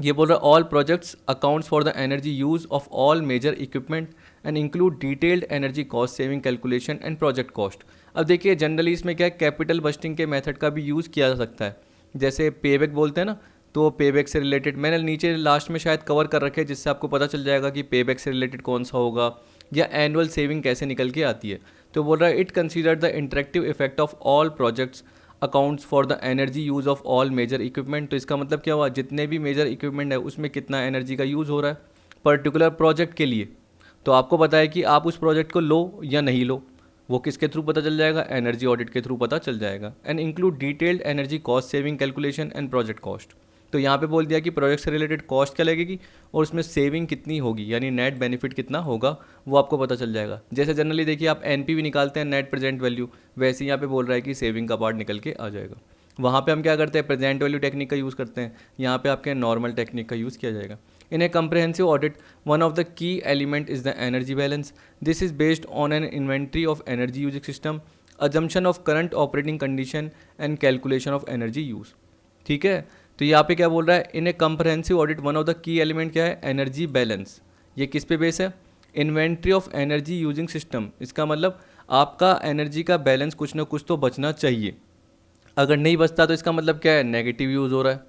ये बोल रहा है all projects accounts for the energy use of all major equipment and include detailed energy cost saving calculation and project cost. अब देखिए generally इसमें क्या है, capital budgeting के मेथड का भी यूज़ किया जा सकता है, जैसे पेबैक बोलते हैं ना, तो पेबैक से रिलेटेड मैंने नीचे लास्ट में शायद कवर कर रखे हैं, जिससे आपको पता चल जाएगा कि पेबैक से रिलेटेड कौन सा होगा या एनुअल सेविंग कैसे निकल के आती है। तो बोल रहा है it consider the interactive effect of all projects accounts for the energy use of all major equipment. तो इसका मतलब क्या हुआ, जितने भी मेजर इक्विपमेंट है उसमें कितना एनर्जी का यूज़ हो रहा है पर्टिकुलर प्रोजेक्ट के लिए। तो आपको पता है कि आप उस प्रोजेक्ट को लो या नहीं लो, वो किसके थ्रू पता चल जाएगा, एनर्जी ऑडिट के थ्रू पता चल जाएगा। And include detailed energy cost saving calculation and project cost. तो यहाँ पे बोल दिया कि प्रोजेक्ट से रिलेटेड कॉस्ट क्या लगेगी और उसमें सेविंग कितनी होगी, यानी नेट बेनिफिट कितना होगा वो आपको पता चल जाएगा। जैसे जनरली देखिए आप एनपीवी निकालते हैं, नेट प्रेजेंट वैल्यू, वैसे ही यहाँ पे बोल रहा है कि सेविंग का पार्ट निकल के आ जाएगा। वहाँ पे हम क्या करते हैं, प्रेजेंट वैल्यू टेक्निक का यूज़ करते हैं, यहाँ पे आपके नॉर्मल टेक्निक का यूज़ किया जाएगा। In a comprehensive audit, one of the key element is the energy balance. This is based on an inventory of energy usage system, assumption of current operating condition and calculation of energy use. ठीक है, तो यहाँ पे क्या बोल रहा है, in a comprehensive audit one of the key element क्या है, एनर्जी बैलेंस। ये किस पे बेस है, inventory of energy using system. इसका मतलब आपका एनर्जी का बैलेंस कुछ ना कुछ तो बचना चाहिए, अगर नहीं बचता तो इसका मतलब क्या है, नेगेटिव यूज़ हो रहा है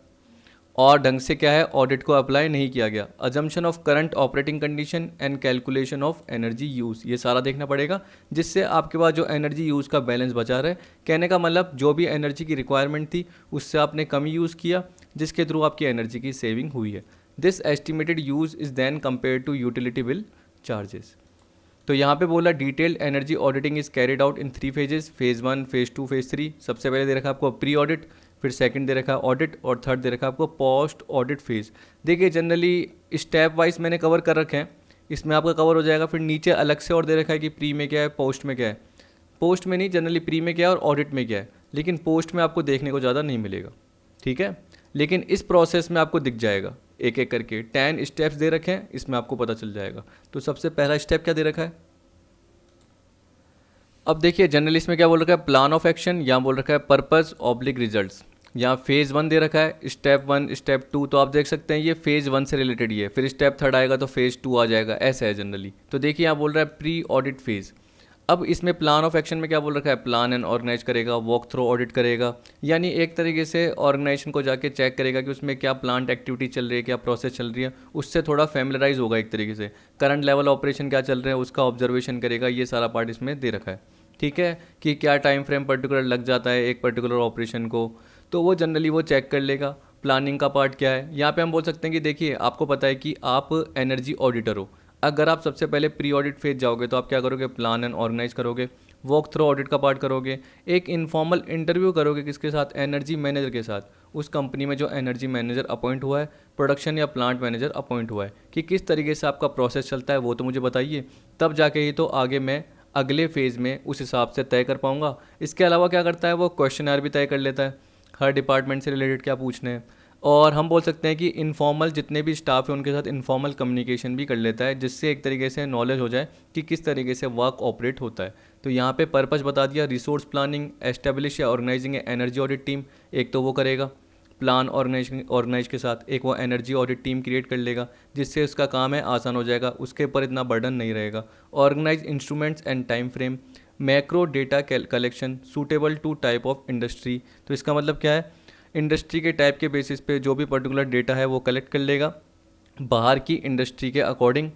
और ढंग से क्या है, ऑडिट को अप्लाई नहीं किया गया। Assumption of current operating condition and calculation of energy use, ये सारा देखना पड़ेगा, जिससे आपके पास जो एनर्जी यूज़ का बैलेंस बचा रहे। कहने का मतलब जो भी एनर्जी की रिक्वायरमेंट थी उससे आपने कम यूज़ किया, जिसके थ्रू आपकी एनर्जी की सेविंग हुई है। This estimated use is then compare to utility bill charges. तो यहाँ पे बोला detailed energy auditing is carried out in 3 phases, phase 1, phase 2, phase 3। सबसे पहले दे रखा है आपको प्री ऑडिट, फिर सेकंड दे रखा है ऑडिट और थर्ड दे रखा है आपको पोस्ट ऑडिट फेज़। देखिए जनरली स्टेप वाइज मैंने कवर कर रखे हैं, इसमें आपका कवर हो जाएगा। फिर नीचे अलग से और दे रखा है कि प्री में क्या है, पोस्ट में क्या है। पोस्ट में नहीं, जनरली प्री में क्या है और ऑडिट में क्या है, लेकिन पोस्ट में आपको देखने को ज़्यादा नहीं मिलेगा, ठीक है। लेकिन इस प्रोसेस में आपको दिख जाएगा एक एक करके 10 स्टेप्स दे रखे हैं, इसमें आपको पता चल जाएगा। तो सबसे पहला स्टेप क्या दे रखा है, अब देखिए जनरली इसमें क्या बोल रखा है, प्लान ऑफ एक्शन, या बोल रखा है पर्पस ऑब्लिक रिजल्ट्स। यहाँ फेज़ 1 दे रखा है, स्टेप 1, स्टेप 2, तो आप देख सकते हैं ये फेज़ 1 से रिलेटेड ही है। फिर स्टेप 3 आएगा तो फेज़ 2 आ जाएगा, ऐसा है जनरली। तो देखिए यहाँ बोल रहा है प्री ऑडिट फेज़। अब इसमें प्लान ऑफ एक्शन में क्या बोल रखा है, प्लान एंड ऑर्गेनाइज करेगा, वॉक थ्रू ऑडिट करेगा, यानी एक तरीके से ऑर्गेनाइजेशन को जाके चेक करेगा कि उसमें क्या प्लांट एक्टिविटी चल रही है, क्या प्रोसेस चल रही है, उससे थोड़ा फैमिलराइज होगा एक तरीके से। करंट लेवल ऑपरेशन क्या चल रहे हैं उसका ऑब्जर्वेशन करेगा, ये सारा पार्ट इसमें दे रखा है, ठीक है, कि क्या टाइम फ्रेम पर्टिकुलर लग जाता है एक पर्टिकुलर ऑपरेशन को, तो वो जनरली वो चेक कर लेगा। प्लानिंग का पार्ट क्या है, यहाँ पे हम बोल सकते हैं कि देखिए आपको पता है कि आप एनर्जी ऑडिटर हो, अगर आप सबसे पहले प्री ऑडिट फेज जाओगे तो आप क्या करोगे, प्लान एंड ऑर्गेनाइज करोगे, वॉक थ्रू ऑडिट का पार्ट करोगे, एक इनफॉर्मल इंटरव्यू करोगे किसके साथ, एनर्जी मैनेजर के साथ, उस कंपनी में जो एनर्जी मैनेजर अपॉइंट हुआ है, प्रोडक्शन या प्लांट मैनेजर अपॉइंट हुआ है, कि किस तरीके से आपका प्रोसेस चलता है वो तो मुझे बताइए, तब जाके ही तो आगे मैं अगले फेज़ में उस हिसाब से तय कर पाऊंगा। इसके अलावा क्या करता है वो, क्वेश्चनर भी तय कर लेता है हर डिपार्टमेंट से रिलेटेड क्या पूछने हैं, और हम बोल सकते हैं कि इनफॉर्मल जितने भी स्टाफ है उनके साथ इनफॉर्मल कम्युनिकेशन भी कर लेता है, जिससे एक तरीके से नॉलेज हो जाए कि किस तरीके से वर्क ऑपरेट होता है। तो यहाँ पे पर्पस बता दिया, रिसोर्स प्लानिंग, एस्टेब्लिश या ऑर्गेनाइजिंग एनर्जी ऑडिट टीम, एक तो वो करेगा प्लान ऑर्गेनाइज के साथ, एक वो एनर्जी ऑडिट टीम क्रिएट कर लेगा, जिससे उसका काम है आसान हो जाएगा, उसके ऊपर इतना बर्डन नहीं रहेगा। Organise instruments and time frame, macro data collection suitable to type of industry. तो इसका मतलब क्या है, इंडस्ट्री के टाइप के बेसिस पे जो भी पर्टिकुलर डेटा है वो कलेक्ट कर लेगा बाहर की इंडस्ट्री के अकॉर्डिंग,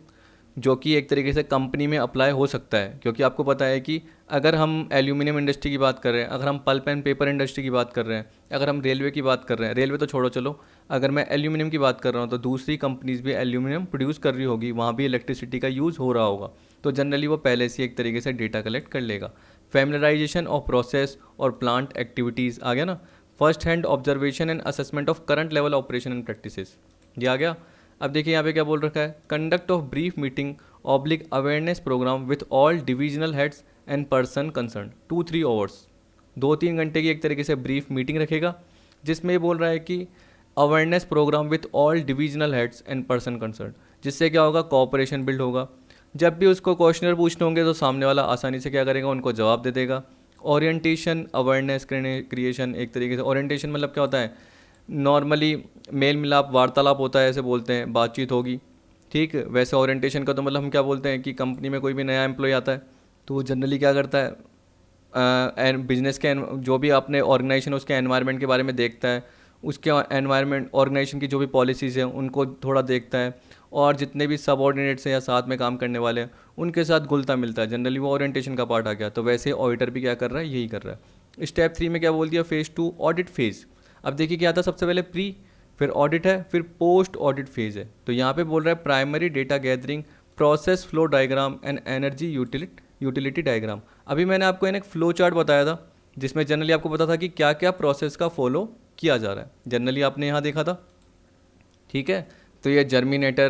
जो कि एक तरीके से कंपनी में अप्लाई हो सकता है। क्योंकि आपको पता है कि अगर हम एल्यूमिनियम इंडस्ट्री की बात कर रहे हैं, अगर हम पल्प एंड पेपर इंडस्ट्री की बात कर रहे हैं, अगर हम रेलवे की बात कर रहे हैं, रेलवे तो छोड़ो चलो, अगर मैं एल्यूमिनियम की बात कर रहा हूँ तो दूसरी कंपनीज भी एल्यूमिनियम प्रोड्यूस कर रही होगी, वहाँ भी इलेक्ट्रिसिटी का यूज़ हो रहा होगा, तो जनरली वो पहले से एक तरीके से डेटा कलेक्ट कर लेगा। फैमिलराइजेशन ऑफ प्रोसेस और प्लांट एक्टिविटीज़ आ गया ना, first hand observation and assessment of current level operation and practices, ये आ गया। अब देखिए यहाँ पे क्या बोल रखा है, conduct of brief meeting oblique awareness programme with all divisional heads and person concern 2-3 hours, 2-3 घंटे की एक तरीके से ब्रीफ मीटिंग रखेगा, जिसमें ये बोल रहा है कि awareness programme with all divisional heads and person concern, जिससे क्या होगा, कोऑपरेशन बिल्ड होगा। जब भी उसको क्वेश्चनर पूछने होंगे तो सामने वाला आसानी से क्या करेगा, उनको जवाब दे देगा। ओरिएंटेशन अवेयरनेस क्रिएशन, एक तरीके से ओरिएंटेशन मतलब क्या होता है, नॉर्मली मेल मिलाप वार्तालाप होता है, ऐसे बोलते हैं, बातचीत होगी, ठीक। वैसे ओरिएंटेशन का तो मतलब हम क्या बोलते हैं कि कंपनी में कोई भी नया एम्प्लॉय आता है तो वो जनरली क्या करता है, बिजनेस के जो भी अपने ऑर्गेनाइजेशन उसके एनवायरनमेंट के बारे में देखता है, उसके एनवायरनमेंट ऑर्गेनाइजेशन की जो भी पॉलिसीज़ हैं उनको थोड़ा देखता है, और जितने भी सबऑर्डिनेट्स हैं या साथ में काम करने वाले हैं उनके साथ घुलता मिलता है। जनरली वो ओरिएंटेशन का पार्ट आ गया। तो वैसे ऑडिटर भी क्या कर रहा है, यही कर रहा है। स्टेप 3 में क्या बोल दिया, फेज़ 2 ऑडिट फेज़। अब देखिए क्या था, सबसे पहले प्री, फिर ऑडिट है, फिर पोस्ट ऑडिट फेज़ है। तो यहाँ पे बोल रहा है primary data gathering, process flow diagram and energy utility diagram. अभी मैंने आपको एक फ्लो चार्ट बताया था जिसमें जनरली आपको पता था कि क्या क्या प्रोसेस का फॉलो किया जा रहा है, जनरली आपने यहाँ देखा था, ठीक है। तो ये germinator,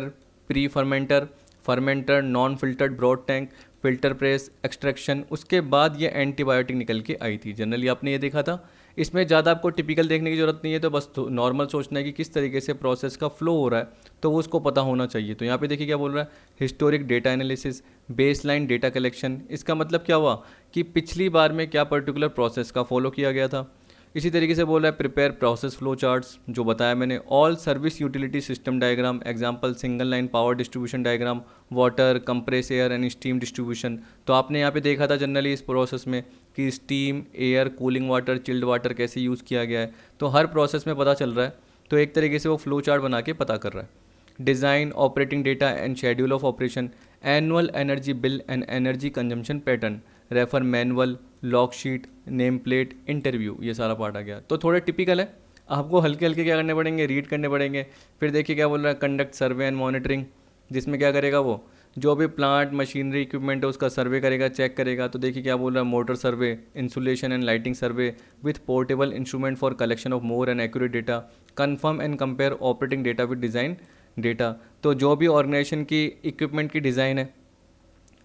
pre fermenter, fermenter, non filtered broad tank, filter press, extraction, उसके बाद ये एंटीबायोटिक निकल के आई थी। जनरली आपने ये देखा था। इसमें ज़्यादा आपको टिपिकल देखने की ज़रूरत नहीं है, तो बस नॉर्मल सोचना है कि किस तरीके से प्रोसेस का फ्लो हो रहा है, तो वो उसको पता होना चाहिए। तो यहाँ पे देखिए क्या बोल रहा है, historic data analysis, baseline data collection. इसका मतलब क्या हुआ कि पिछली बार में क्या पर्टिकुलर प्रोसेस का फॉलो किया गया था। इसी तरीके से बोल रहा है प्रिपेयर प्रोसेस फ्लो चार्ट्स, जो बताया मैंने, all service utility system diagram, example single line power distribution diagram, water, compress air and steam distribution. तो आपने यहाँ पे देखा था जनरली इस प्रोसेस में कि steam, air, cooling water, chilled water कैसे यूज़ किया गया है। तो हर प्रोसेस में पता चल रहा है, तो एक तरीके से वो फ्लो चार्ट बना के पता कर रहा है। Design, operating data and schedule of operation, annual energy bill and energy consumption pattern, refer manual, log sheet, name plate, interview, ये सारा पार्ट आ गया। तो थोड़े टिपिकल है, आपको हल्के हल्के क्या करने पड़ेंगे, रीड करने पड़ेंगे। फिर देखिए क्या बोल रहा है, कंडक्ट सर्वे एंड मॉनिटरिंग, जिसमें क्या करेगा वो, जो भी प्लांट मशीनरी इक्विपमेंट है उसका सर्वे करेगा, चेक करेगा। तो देखिए क्या बोल रहा है, motor survey, insulation and lighting survey with portable instrument for collection of more and accurate data, confirm and compare operating data with design data. तो जो भी ऑर्गेनाइजेशन की इक्विपमेंट की डिज़ाइन है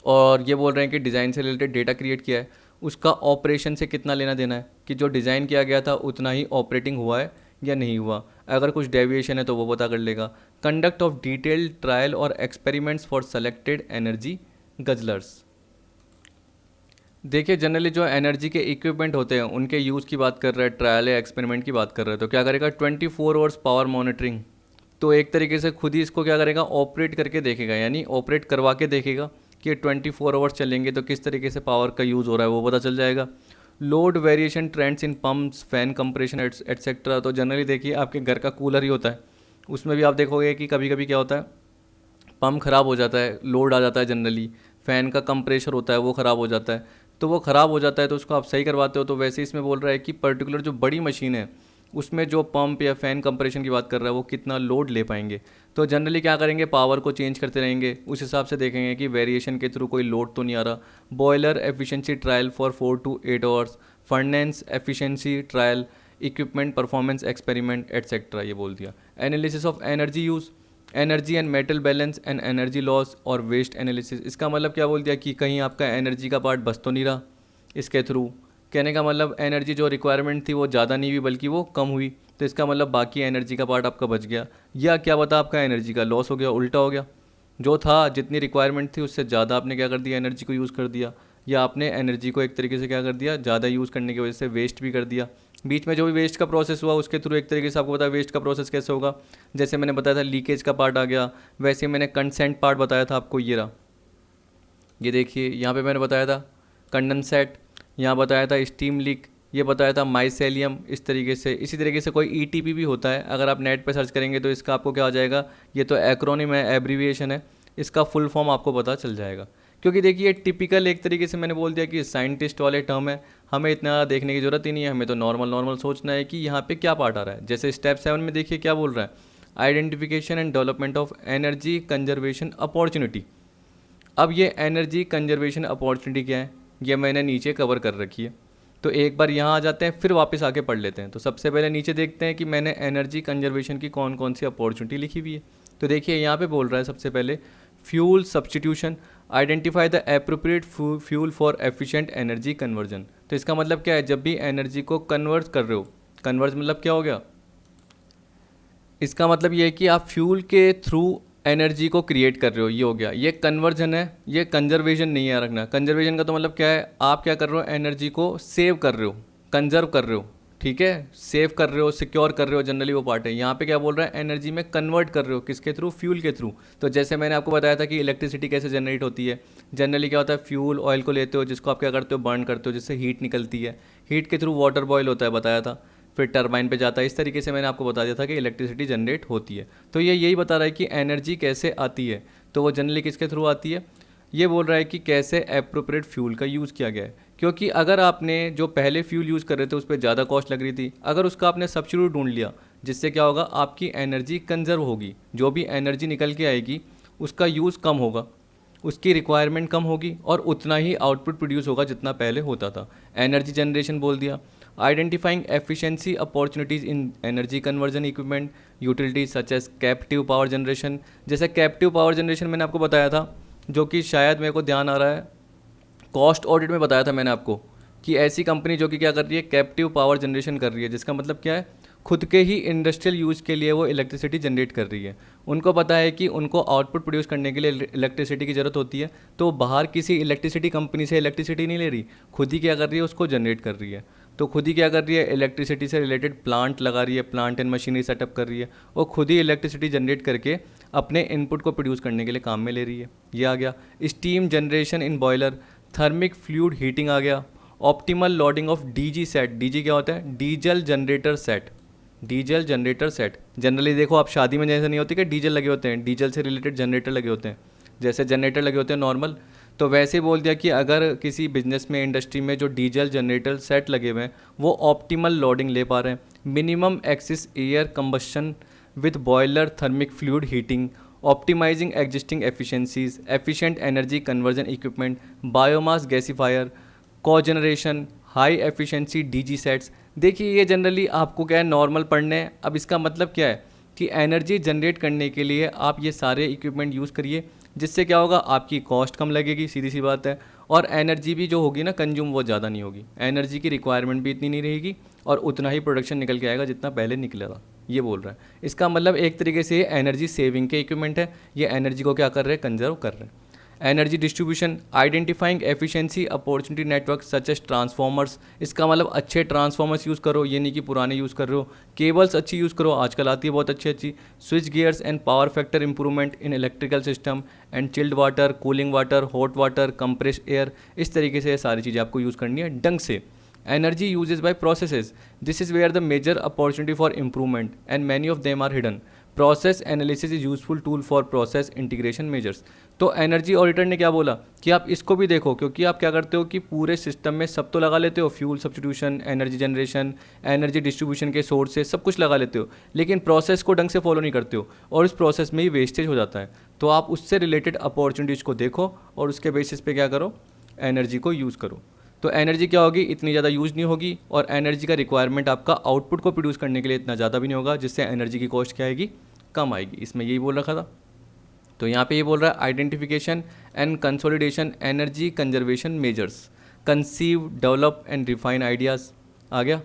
और ये बोल रहे हैं कि डिज़ाइन से रिलेटेड डेटा क्रिएट किया है, उसका ऑपरेशन से कितना लेना देना है, कि जो डिज़ाइन किया गया था उतना ही ऑपरेटिंग हुआ है या नहीं हुआ। अगर कुछ डेविएशन है तो वो पता कर लेगा। कंडक्ट ऑफ डिटेल्ड ट्रायल और एक्सपेरिमेंट्स फॉर सेलेक्टेड एनर्जी गजलर्स। देखिए जनरली जो एनर्जी के इक्विपमेंट होते हैं उनके यूज़ की बात कर रहे हैं, ट्रायल या एक्सपेरिमेंट की बात कर रहे हैं, तो क्या करेगा, 24 आवर्स पावर मॉनिटरिंग। तो एक तरीके से खुद ही इसको क्या करेगा, ऑपरेट करके देखेगा, यानी ऑपरेट करवा के देखेगा कि 24 आवर्स चलेंगे तो किस तरीके से पावर का यूज़ हो रहा है वो पता चल जाएगा। Load variation trends in pumps, fan compression etcetera. तो जनरली देखिए आपके घर का कूलर ही होता है, उसमें भी आप देखोगे कि कभी कभी क्या होता है, पम्प ख़राब हो जाता है, लोड आ जाता है जनरली, फ़ैन का कंप्रेशर होता है वो ख़राब हो जाता है। तो वो ख़राब हो जाता है तो उसको आप सही करवाते हो। तो वैसे इसमें बोल रहा है कि पर्टिकुलर जो बड़ी मशीन है उसमें जो पंप या फ़ैन कंप्रेशन की बात कर रहा है वो कितना लोड ले पाएंगे। तो जनरली क्या करेंगे, पावर को चेंज करते रहेंगे, उस हिसाब से देखेंगे कि वेरिएशन के थ्रू कोई लोड तो नहीं आ रहा। Boiler efficiency trial for 4 to 8 hours, furnace efficiency trial, equipment performance experiment etcetera, ये बोल दिया। Analysis of energy use, energy and metal balance and energy loss और वेस्ट एनालिसिस। इसका मतलब क्या बोल दिया कि कहीं आपका एनर्जी का पार्ट बच तो नहीं रहा इसके थ्रू। कहने का मतलब एनर्जी जो रिक्वायरमेंट थी वो ज़्यादा नहीं हुई बल्कि वो कम हुई, तो इसका मतलब बाकी एनर्जी का पार्ट आपका बच गया, या क्या पता आपका एनर्जी का लॉस हो गया, उल्टा हो गया, जो था जितनी रिक्वायरमेंट थी उससे ज़्यादा आपने क्या कर दिया, एनर्जी को यूज़ कर दिया, या आपने एनर्जी को एक तरीके से क्या कर दिया, ज़्यादा यूज़ करने की वजह से वेस्ट भी कर दिया। बीच में जो भी वेस्ट का प्रोसेस हुआ उसके थ्रू एक तरीके से आपको पता है वेस्ट का प्रोसेस कैसे होगा, जैसे मैंने बताया था लीकेज का पार्ट आ गया, वैसे मैंने कंसेंट पार्ट बताया था आपको, ये रहा, ये देखिए यहाँ पे मैंने बताया था कंडेंसेट, यहाँ बताया था स्टीम लीक, ये बताया था माइसेलियम। इस तरीके से, इसी तरीके से कोई ईटीपी भी होता है, अगर आप नेट पे सर्च करेंगे तो इसका आपको क्या आ जाएगा, ये तो एक्रोनिम है, एब्रीविएशन है, इसका फुल फॉर्म आपको पता चल जाएगा। क्योंकि देखिए टिपिकल एक तरीके से मैंने बोल दिया कि साइंटिस्ट वाले टर्म है, हमें इतना देखने की ज़रूरत ही नहीं है, हमें तो नॉर्मल सोचना है कि यहाँ पे क्या पार्ट आ रहा है। जैसे स्टेप 7 में देखिए क्या बोल रहा है, identification and development of energy conservation opportunity. अब ये एनर्जी कंजर्वेशन अपॉर्चुनिटी क्या है, ये मैंने नीचे कवर कर रखी है, तो एक बार यहाँ आ जाते हैं फिर वापस आके पढ़ लेते हैं। तो सबसे पहले नीचे देखते हैं कि मैंने एनर्जी कंजर्वेशन की कौन कौन सी अपॉर्चुनिटी लिखी हुई है। तो देखिए यहाँ पे बोल रहा है सबसे पहले fuel substitution, identify the appropriate fuel for efficient energy conversion. तो इसका मतलब क्या है, जब भी एनर्जी को कन्वर्ट कर रहे हो, कन्वर्ट मतलब क्या हो गया, इसका मतलब ये है कि आप फ्यूल के थ्रू एनर्जी को क्रिएट कर रहे हो, ये हो गया, ये कन्वर्जन है, ये कंजर्वेशन नहीं है रखना। कंजर्वेशन का तो मतलब क्या है, आप क्या कर रहे हो, एनर्जी को सेव कर रहे हो, कंजर्व कर रहे हो, ठीक है, सेव कर रहे हो, सिक्योर कर रहे हो, जनरली वो पार्ट है। यहाँ पे क्या बोल रहा है, एनर्जी में कन्वर्ट कर रहे हो, किसके थ्रू, फ्यूल के थ्रू। तो जैसे मैंने आपको बताया था कि इलेक्ट्रिसिटी कैसे जनरेट होती है, जनरली क्या होता है, फ्यूल ऑयल को लेते हो, जिसको आप क्या करते हो, बर्न करते हो, जिससे हीट निकलती है, हीट के थ्रू वाटर बॉयल होता है, बताया था, फिर टरबाइन पे जाता है। इस तरीके से मैंने आपको बता दिया था कि इलेक्ट्रिसिटी जनरेट होती है। तो ये यही बता रहा है कि एनर्जी कैसे आती है, तो वो जनरली किसके थ्रू आती है, ये बोल रहा है कि कैसे एप्रोप्रिएट फ्यूल का यूज़ किया गया है। क्योंकि अगर आपने जो पहले फ्यूल यूज़ कर रहे थे उस पर ज़्यादा कॉस्ट लग रही थी, अगर उसका आपने सब्स्टिट्यूट ढूंढ लिया, जिससे क्या होगा, आपकी एनर्जी कंजर्व होगी, जो भी एनर्जी निकल के आएगी उसका यूज़ कम होगा, उसकी रिक्वायरमेंट कम होगी और उतना ही आउटपुट प्रोड्यूस होगा जितना पहले होता था। एनर्जी जनरेशन बोल दिया, identifying efficiency opportunities in energy conversion equipment utilities such as captive power generation. जैसे कैप्टिव पावर जनरेशन मैंने आपको बताया था, जो कि शायद मेरे को ध्यान आ रहा है, कॉस्ट ऑडिट में बताया था मैंने आपको, कि ऐसी कंपनी जो कि क्या कर रही है, कैप्टिव पावर जनरेशन कर रही है, जिसका मतलब क्या है, खुद के ही इंडस्ट्रियल यूज़ के लिए वो इलेक्ट्रिसिटी जनरेट कर रही है। उनको पता है कि उनको आउटपुट प्रोड्यूस करने के लिए इलेक्ट्रिसिटी की ज़रूरत होती है, तो बाहर किसी इलेक्ट्रिसिटी कंपनी से इलेक्ट्रिसिटी नहीं ले रही, खुद ही क्या कर रही है, उसको जनरेट कर रही है। तो खुद ही क्या कर रही है, इलेक्ट्रिसिटी से रिलेटेड प्लांट लगा रही है, प्लांट एंड मशीनरी सेटअप कर रही है, और खुद ही इलेक्ट्रिसिटी जनरेट करके अपने इनपुट को प्रोड्यूस करने के लिए काम में ले रही है। ये आ गया steam generation in boiler, thermic fluid heating आ गया, optimal loading of DG set. DG क्या होता है, diesel generator set, diesel generator set. Generally देखो आप शादी में जैसे नहीं होती कि डीजल लगे होते हैं, डीजल से रिलेटेड जनरेटर लगे होते हैं, जैसे जनरेटर लगे होते हैं नॉर्मल, तो वैसे ही बोल दिया कि अगर किसी बिजनेस में, इंडस्ट्री में जो डीजल जनरेटर सेट लगे हुए हैं वो ऑप्टिमल लोडिंग ले पा रहे हैं, minimum excess air combustion with boiler thermic fluid heating, optimizing existing efficiencies, efficient energy conversion equipment, biomass gasifier, cogeneration, high efficiency DG sets. देखिए ये जनरली आपको क्या है, नॉर्मल पढ़ने हैं। अब इसका मतलब क्या है कि एनर्जी जनरेट करने के लिए आप ये सारे इक्विपमेंट यूज़ करिए, जिससे क्या होगा, आपकी कॉस्ट कम लगेगी, सीधी सी बात है, और एनर्जी भी जो होगी ना कंज्यूम, वो ज़्यादा नहीं होगी, एनर्जी की रिक्वायरमेंट भी इतनी नहीं रहेगी, और उतना ही प्रोडक्शन निकल के आएगा जितना पहले निकला था। ये बोल रहा है। इसका मतलब एक तरीके से ये एनर्जी सेविंग के इक्विपमेंट है, ये एनर्जी को क्या कर रहे हैं, कंजर्व कर रहे हैं। Energy distribution, identifying efficiency opportunity network such as transformers. इसका मतलब अच्छे ट्रांसफॉर्मर्स यूज़ करो, ये नहीं कि पुराने यूज़ कर रहे हो। केबल्स अच्छी यूज़ करो, आजकल आती है बहुत अच्छी अच्छी। Switch gears and power factor improvement in electrical system and chilled water, cooling water, hot water, compress air. इस तरीके से ये सारी चीज़ें आपको यूज़ करनी है ढंग से। Energy usages by processes, this is where the major opportunity for improvement and many of them are hidden. Process analysis is useful tool for process integration measures. तो एनर्जी ऑडिटर ने क्या बोला कि आप इसको भी देखो, क्योंकि आप क्या करते हो कि पूरे सिस्टम में सब तो लगा लेते हो, fuel substitution, energy generation, energy distribution के सोर्सेज, सब कुछ लगा लेते हो, लेकिन प्रोसेस को ढंग से फॉलो नहीं करते हो, और इस प्रोसेस में ही वेस्टेज हो जाता है। तो आप उससे रिलेटेड अपॉर्चुनिटीज़ को देखो और उसके बेसिस पे क्या करो, एनर्जी को यूज़ करो। तो एनर्जी क्या होगी, इतनी ज़्यादा यूज़ नहीं होगी, और एनर्जी का रिक्वायरमेंट आपका आउटपुट को प्रोड्यूस करने के लिए इतना ज़्यादा भी नहीं होगा, जिससे एनर्जी की कॉस्ट क्या आएगी, कम आएगी। इसमें यही बोल रखा था। तो यहाँ पे ये बोल रहा है identification and consolidation energy conservation measures, conceive, develop and refine ideas आ गया।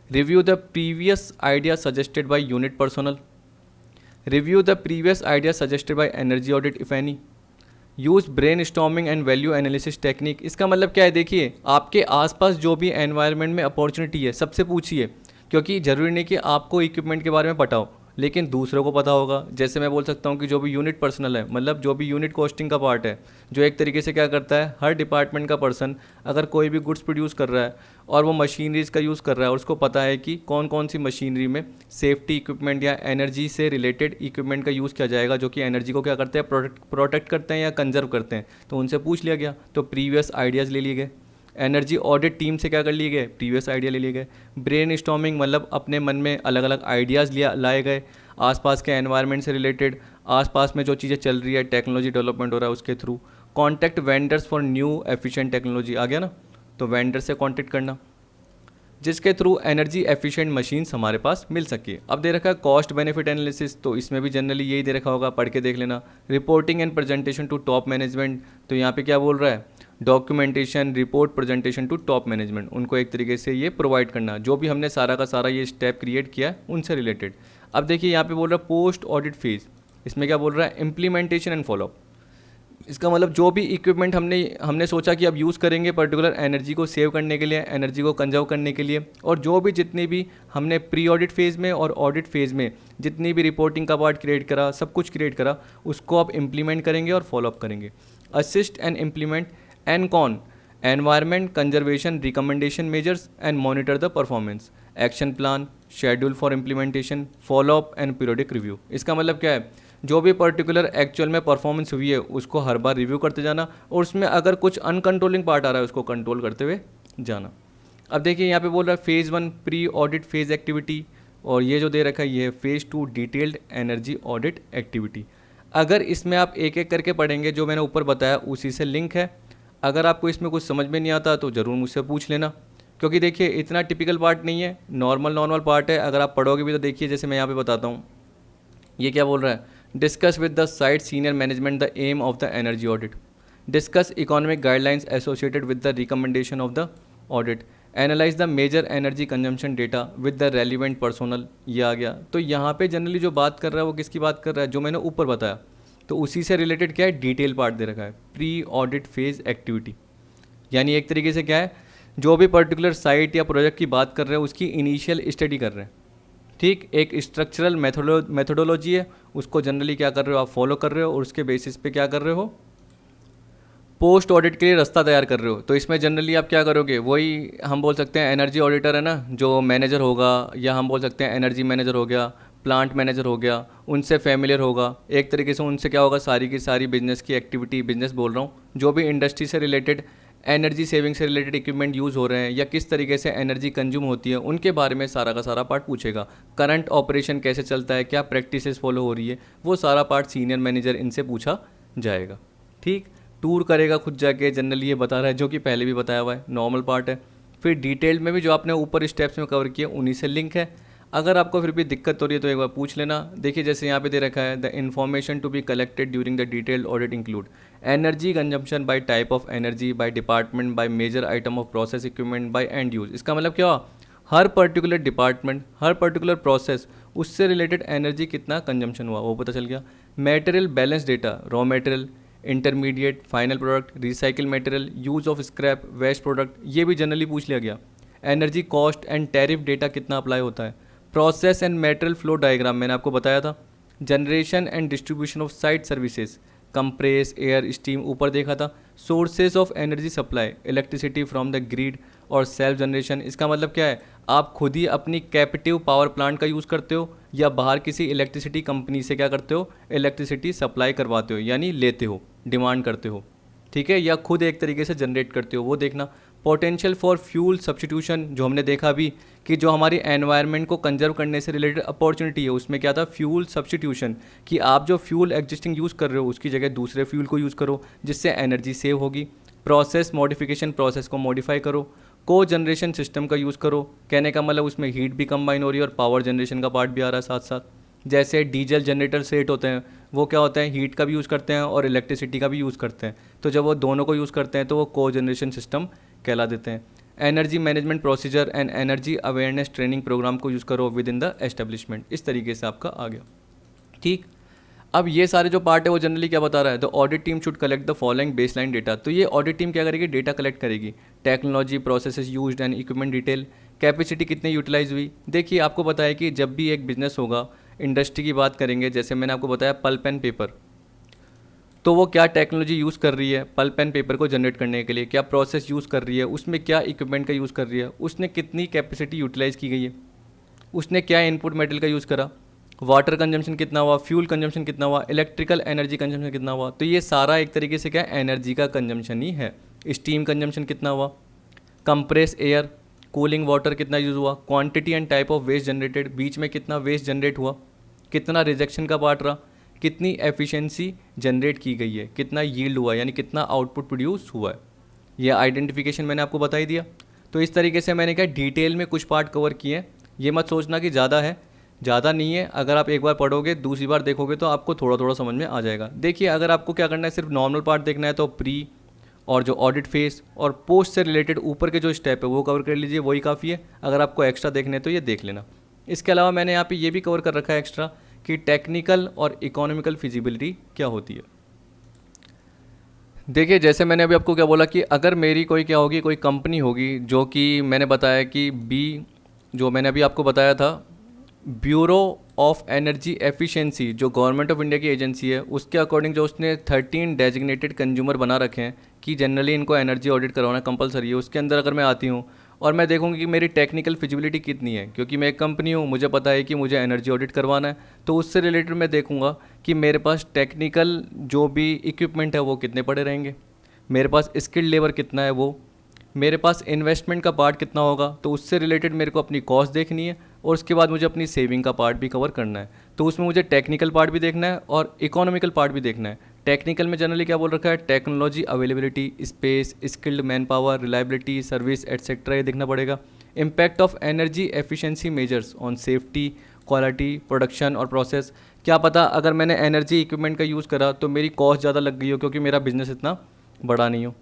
Review the previous idea suggested by unit personal, review the previous idea suggested by energy audit if any, use brain storming and value analysis technique. इसका मतलब क्या है, देखिए आपके आसपास जो भी एनवायरनमेंट में अपॉर्चुनिटी है सबसे पूछिए, क्योंकि ज़रूरी नहीं कि आपको इक्विपमेंट के बारे में पता हो, लेकिन दूसरों को पता होगा। जैसे मैं बोल सकता हूँ कि जो भी यूनिट पर्सनल है, मतलब जो भी यूनिट कॉस्टिंग का पार्ट है, जो एक तरीके से क्या करता है, हर डिपार्टमेंट का पर्सन अगर कोई भी गुड्स प्रोड्यूस कर रहा है और वो मशीनरीज़ का यूज़ कर रहा है, और उसको पता है कि कौन कौन सी मशीनरी में सेफ्टी इक्विपमेंट या एनर्जी से रिलेटेड इक्विपमेंट का यूज़ किया जाएगा, जो कि एनर्जी को क्या करते हैं, प्रोटेक्ट करते हैं या कंजर्व करते हैं, तो उनसे पूछ लिया गया, तो प्रीवियस आइडियाज़ ले लिए गए। एनर्जी ऑडिट टीम से क्या कर लिए गए, प्रीवियस आइडिया ले लिए गए। ब्रेन स्टॉर्मिंग मतलब अपने मन में अलग अलग आइडियाज़ लाए गए, आसपास के एनवायरनमेंट से रिलेटेड, आसपास में जो चीज़ें चल रही है, टेक्नोलॉजी डेवलपमेंट हो रहा है उसके through. Contact vendors for new efficient technology आ गया ना, तो वेंडर से कॉन्टैक्ट करना जिसके थ्रू एनर्जी एफिशिएंट मशीन्स हमारे पास मिल सके। अब दे रखा है कॉस्ट बेनिफिट एनालिसिस, तो इसमें भी जनरली यही दे रखा होगा, पढ़ के देख लेना। Reporting and presentation to top management, तो यहाँ पे क्या बोल रहा है, documentation, report, presentation to top management, उनको एक तरीके से ये प्रोवाइड करना, जो भी हमने सारा का सारा ये स्टेप क्रिएट किया है उनसे रिलेटेड। अब देखिए यहाँ पे बोल रहा है पोस्ट ऑडिट फेज, इसमें क्या बोल रहा है, इम्प्लीमेंटेशन एंड फॉलोअप। इसका मतलब जो भी इक्विपमेंट हमने हमने सोचा कि अब यूज़ करेंगे पर्टिकुलर एनर्जी को सेव करने के लिए, एनर्जी को कंजर्व करने के लिए, और जो भी जितनी भी हमने प्री ऑडिट फेज़ में और ऑडिट फेज़ में जितनी भी रिपोर्टिंग का पार्ट क्रिएट करा, सब कुछ क्रिएट करा, उसको आप इम्प्लीमेंट करेंगे और फॉलोअप करेंगे। Assist and implement ENCON, environment conservation recommendation measures and monitor the performance, action plan, schedule for implementation, follow up and periodic review. इसका मतलब क्या है, जो भी पर्टिकुलर एक्चुअल में परफॉर्मेंस हुई है उसको हर बार रिव्यू करते जाना, और उसमें अगर कुछ अनकंट्रोलिंग पार्ट आ रहा है उसको कंट्रोल करते हुए जाना। अब देखिए यहाँ पे बोल रहा है phase 1 pre audit phase activity, और ये जो दे रखा है ये है phase 2 detailed energy audit activity. अगर इसमें आप एक एक करके पढ़ेंगे, जो मैंने ऊपर बताया उसी से लिंक है। अगर आपको इसमें कुछ समझ में नहीं आता तो ज़रूर मुझसे पूछ लेना, क्योंकि देखिए इतना टिपिकल पार्ट नहीं है, नॉर्मल पार्ट है। अगर आप पढ़ोगे भी तो देखिए जैसे मैं यहाँ पे बताता हूँ, ये क्या बोल रहा है, discuss with the site senior management the aim of the energy audit, discuss economic guidelines associated with the recommendation of the audit, analyse the major energy consumption data with the relevant personnel. ये आ गया। तो यहाँ पे generally जो बात कर रहा है वो किसकी बात कर रहा है, जो मैंने ऊपर बताया, तो उसी से रिलेटेड क्या है, डिटेल पार्ट दे रखा है, प्री ऑडिट फेज एक्टिविटी। यानी एक तरीके से क्या है, जो भी पर्टिकुलर साइट या प्रोजेक्ट की बात कर रहे हैं उसकी इनिशियल स्टडी कर रहे हैं। ठीक, एक स्ट्रक्चरल मेथोडोलॉजी है, उसको जनरली क्या कर रहे हो आप, फॉलो कर रहे हो, और उसके बेसिस पे क्या कर रहे हो, पोस्ट ऑडिट के लिए रास्ता तैयार कर रहे हो। तो इसमें जनरली आप क्या करोगे, वही हम बोल सकते हैं एनर्जी ऑडिटर है ना, जो मैनेजर होगा, या हम बोल सकते हैं एनर्जी मैनेजर हो गया, प्लांट मैनेजर हो गया, उनसे फेमिलियर होगा। एक तरीके से उनसे क्या होगा, सारी की सारी बिजनेस की एक्टिविटी, बिजनेस बोल रहा हूँ, जो भी इंडस्ट्री से रिलेटेड, एनर्जी सेविंग से रिलेटेड इक्विपमेंट यूज़ हो रहे हैं या किस तरीके से एनर्जी कंज्यूम होती है, उनके बारे में सारा का सारा पार्ट पूछेगा। करंट ऑपरेशन कैसे चलता है, क्या प्रैक्टिसेस फॉलो हो रही है, वो सारा पार्ट सीनियर मैनेजर इनसे पूछा जाएगा। ठीक, टूर करेगा खुद जाके, जनरली ये बता रहा है, जो कि पहले भी बताया हुआ है, नॉर्मल पार्ट है। फिर डिटेल्ड में भी जो आपने ऊपर स्टेप्स में कवर किए उन्हीं से लिंक है। अगर आपको फिर भी दिक्कत हो रही है तो एक बार पूछ लेना। देखिए जैसे यहाँ पे दे रखा है, the information to be collected during the detailed audit include energy consumption by type of energy, by department, by major item of process equipment, by end use. इसका मतलब क्या हुआ, हर पर्टिकुलर डिपार्टमेंट, हर पर्टिकुलर प्रोसेस, उससे related energy कितना consumption हुआ वो पता चल गया। Material balance data, raw material, intermediate, final product, recycle material, use of scrap, waste product, ये भी जनरली पूछ लिया गया। Energy cost and tariff data कितना अप्लाई होता है। Process and material flow diagram मैंने आपको बताया था। Generation and distribution of site services, compress, air, steam, ऊपर देखा था। Sources of energy supply, electricity from the grid और सेल्फ जनरेशन। इसका मतलब क्या है, आप खुद ही अपनी कैपेटिव पावर प्लांट का यूज़ करते हो या बाहर किसी इलेक्ट्रिसिटी कंपनी से क्या करते हो, इलेक्ट्रिसिटी सप्लाई करवाते हो, यानी लेते हो, डिमांड करते हो। ठीक है, या खुद एक तरीके से जनरेट करते हो, वो देखना। पोटेंशियल फॉर फ्यूल सब्स्टिट्यूशन, जो हमने देखा अभी कि जो हमारी एनवायरनमेंट को कंजर्व करने से रिलेटेड अपॉर्चुनिटी है, उसमें क्या था, फ्यूल सब्स्टिट्यूशन, कि आप जो फ्यूल एग्जिस्टिंग यूज़ कर रहे हो उसकी जगह दूसरे फ्यूल को यूज़ करो जिससे एनर्जी सेव होगी। प्रोसेस मॉडिफिकेशन, प्रोसेस को मॉडिफाई करो। को जनरेशन सिस्टम का यूज़ करो, कहने का मतलब उसमें हीट भी कंबाइन हो रही है और पावर जनरेशन का पार्ट भी आ रहा है साथ साथ। जैसे डीजल जनरेटर सेट होते हैं, वो क्या होता है, हीट का भी यूज़ करते हैं और इलेक्ट्रिसिटी का भी यूज़ करते हैं। तो जब वो दोनों को यूज़ करते हैं तो वो को जनरेशन सिस्टम कहला देते हैं। Energy management procedure and energy awareness training programme को यूज़ करो विद इन द एस्टेब्लिशमेंट। इस तरीके से आपका आ गया। ठीक, अब ये सारे जो पार्ट है वो जनरली क्या बता रहा है, the audit team should collect the following baseline data. तो ये ऑडिट टीम क्या करेगी, डेटा कलेक्ट करेगी। Technology, processes used and equipment detail, capacity कितने यूटिलाइज हुई। देखिए आपको पता है कि जब भी एक बिजनेस होगा, इंडस्ट्री की बात करेंगे, जैसे मैंने आपको बताया पल्प एंड पेपर, तो वो क्या टेक्नोलॉजी यूज़ कर रही है पल्प एंड पेपर को जनरेट करने के लिए, क्या प्रोसेस यूज़ कर रही है, उसमें क्या इक्विपमेंट का यूज़ कर रही है, उसने कितनी कैपेसिटी यूटिलाइज़ की गई है, उसने क्या इनपुट मेटेरियल का यूज़ करा, वाटर कंजम्पशन कितना हुआ, फ्यूल कंजम्पशन कितना हुआ, इलेक्ट्रिकल एनर्जी कंजम्पशन कितना हुआ। तो ये सारा एक तरीके से क्या एनर्जी का कंजम्पशन ही है। स्टीम कंजम्पशन कितना हुआ, कंप्रेस एयर, कूलिंग वाटर कितना यूज़ हुआ, quantity and type of waste generated, बीच में कितना वेस्ट जनरेट हुआ, कितना रिजेक्शन का पार्ट रहा, कितनी एफिशिएंसी जनरेट की गई है, कितना यील्ड हुआ, यानी कितना आउटपुट प्रोड्यूस हुआ है। ये आइडेंटिफिकेशन मैंने आपको बता ही दिया। तो इस तरीके से मैंने क्या डिटेल में कुछ पार्ट कवर किए हैं। ये मत सोचना कि ज़्यादा है, ज़्यादा नहीं है। अगर आप एक बार पढ़ोगे, दूसरी बार देखोगे तो आपको थोड़ा थोड़ा समझ में आ जाएगा। देखिए अगर आपको क्या करना है, सिर्फ नॉर्मल पार्ट देखना है तो प्री और जो ऑडिट फेस और पोस्ट से रिलेटेड ऊपर के जो स्टेप है वो कवर कर लीजिए, वही काफ़ी है। अगर आपको एक्स्ट्रा देखने तो ये देख लेना। इसके अलावा मैंने यहाँ पे ये भी कवर कर रखा है एक्स्ट्रा कि टेक्निकल और इकोनॉमिकल फिजिबिलिटी क्या होती है। देखिए, जैसे मैंने अभी आपको क्या बोला कि अगर मेरी कोई क्या होगी, कोई कंपनी होगी जो कि मैंने बताया कि जो मैंने अभी आपको बताया था, ब्यूरो ऑफ एनर्जी एफिशिएंसी, जो गवर्नमेंट ऑफ इंडिया की एजेंसी है, उसके अकॉर्डिंग जो उसने 13 डेजिग्नेटेड कंज्यूमर बना रखे हैं कि जनरली इनको एनर्जी ऑडिट करवाना कंपलसरी है, उसके अंदर अगर मैं आती हूँ और मैं देखूंगी कि मेरी टेक्निकल फिजिबिलिटी कितनी है, क्योंकि मैं एक कंपनी हूँ, मुझे पता है कि मुझे एनर्जी ऑडिट करवाना है, तो उससे रिलेटेड मैं देखूंगा कि मेरे पास टेक्निकल जो भी इक्विपमेंट है वो कितने पड़े रहेंगे, मेरे पास स्किल्ड लेबर कितना है, वो मेरे पास इन्वेस्टमेंट का पार्ट कितना होगा, तो उससे रिलेटेड मेरे को अपनी कॉस्ट देखनी है और उसके बाद मुझे अपनी सेविंग का पार्ट भी कवर करना है। तो उसमें मुझे टेक्निकल पार्ट भी देखना है और इकोनॉमिकल पार्ट भी देखना है। टेक्निकल में जनरली क्या बोल रखा है, technology availability, space, skilled man power, reliability, service etcetera, ये देखना पड़ेगा। Impact of energy efficiency measures on safety, quality, production और प्रोसेस। क्या पता अगर मैंने एनर्जी इक्विपमेंट का यूज़ करा तो मेरी कॉस्ट ज़्यादा लग गई हो, क्योंकि मेरा बिजनेस इतना बड़ा नहीं हो,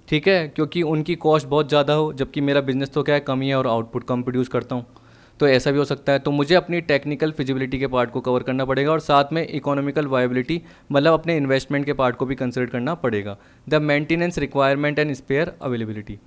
ठीक है, क्योंकि उनकी कॉस्ट बहुत ज़्यादा हो, जबकि मेरा बिज़नेस तो क्या है, कम ही है और आउटपुट कम प्रोड्यूस करता हूँ। तो ऐसा भी हो सकता है। तो मुझे अपनी टेक्निकल फिजिबिलिटी के पार्ट को कवर करना पड़ेगा और साथ में इकोनॉमिकल वायबिलिटी, मतलब अपने इन्वेस्टमेंट के पार्ट को भी कंसिडर करना पड़ेगा। The maintenance requirement and spare availability.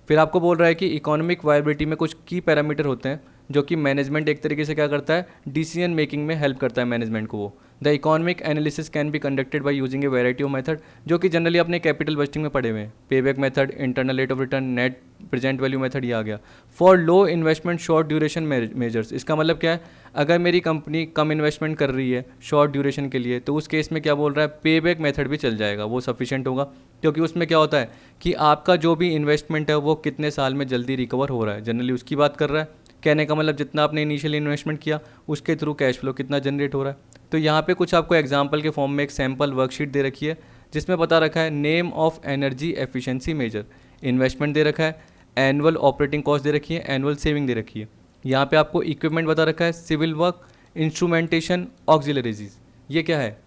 फिर आपको बोल रहा है कि इकोनॉमिक वायबिलिटी में कुछ की पैरामीटर होते हैं जो कि मैनेजमेंट एक तरीके से क्या करता है, डिसीजन मेकिंग में हेल्प करता है मैनेजमेंट को वो। The economic analysis can be conducted by using A variety of method, जो कि जनरली अपने कैपिटल बजटिंग में पड़े हुए हैं। Payback method, internal rate of return, net present value method, ये आ गया। For low investment short duration measures, इसका मतलब क्या है, अगर मेरी कंपनी कम इन्वेस्टमेंट कर रही है शॉर्ट ड्यूरेशन के लिए, तो उस केस में क्या बोल रहा है, पेबैक मेथड भी चल जाएगा, वो सफिशिएंट होगा। क्योंकि उसमें क्या होता है कि आपका जो भी इन्वेस्टमेंट है वो कितने साल में जल्दी रिकवर हो रहा है, जनरली उसकी बात कर रहा है। कहने का मतलब जितना आपने इनिशियल इन्वेस्टमेंट किया उसके थ्रू कैश फ्लो कितना जनरेट हो रहा है। तो यहाँ पे कुछ आपको एग्जांपल के फॉर्म में एक सैम्पल वर्कशीट दे रखी है, जिसमें बता रखा है name of energy efficiency measure, investment दे रखा है, एनुअल ऑपरेटिंग कॉस्ट दे रखी है, एनुअल सेविंग दे रखी है। यहाँ पे आपको इक्विपमेंट बता रखा है, सिविल वर्क, इंस्ट्रूमेंटेशन, ऑक्सिलरीज। ये क्या है,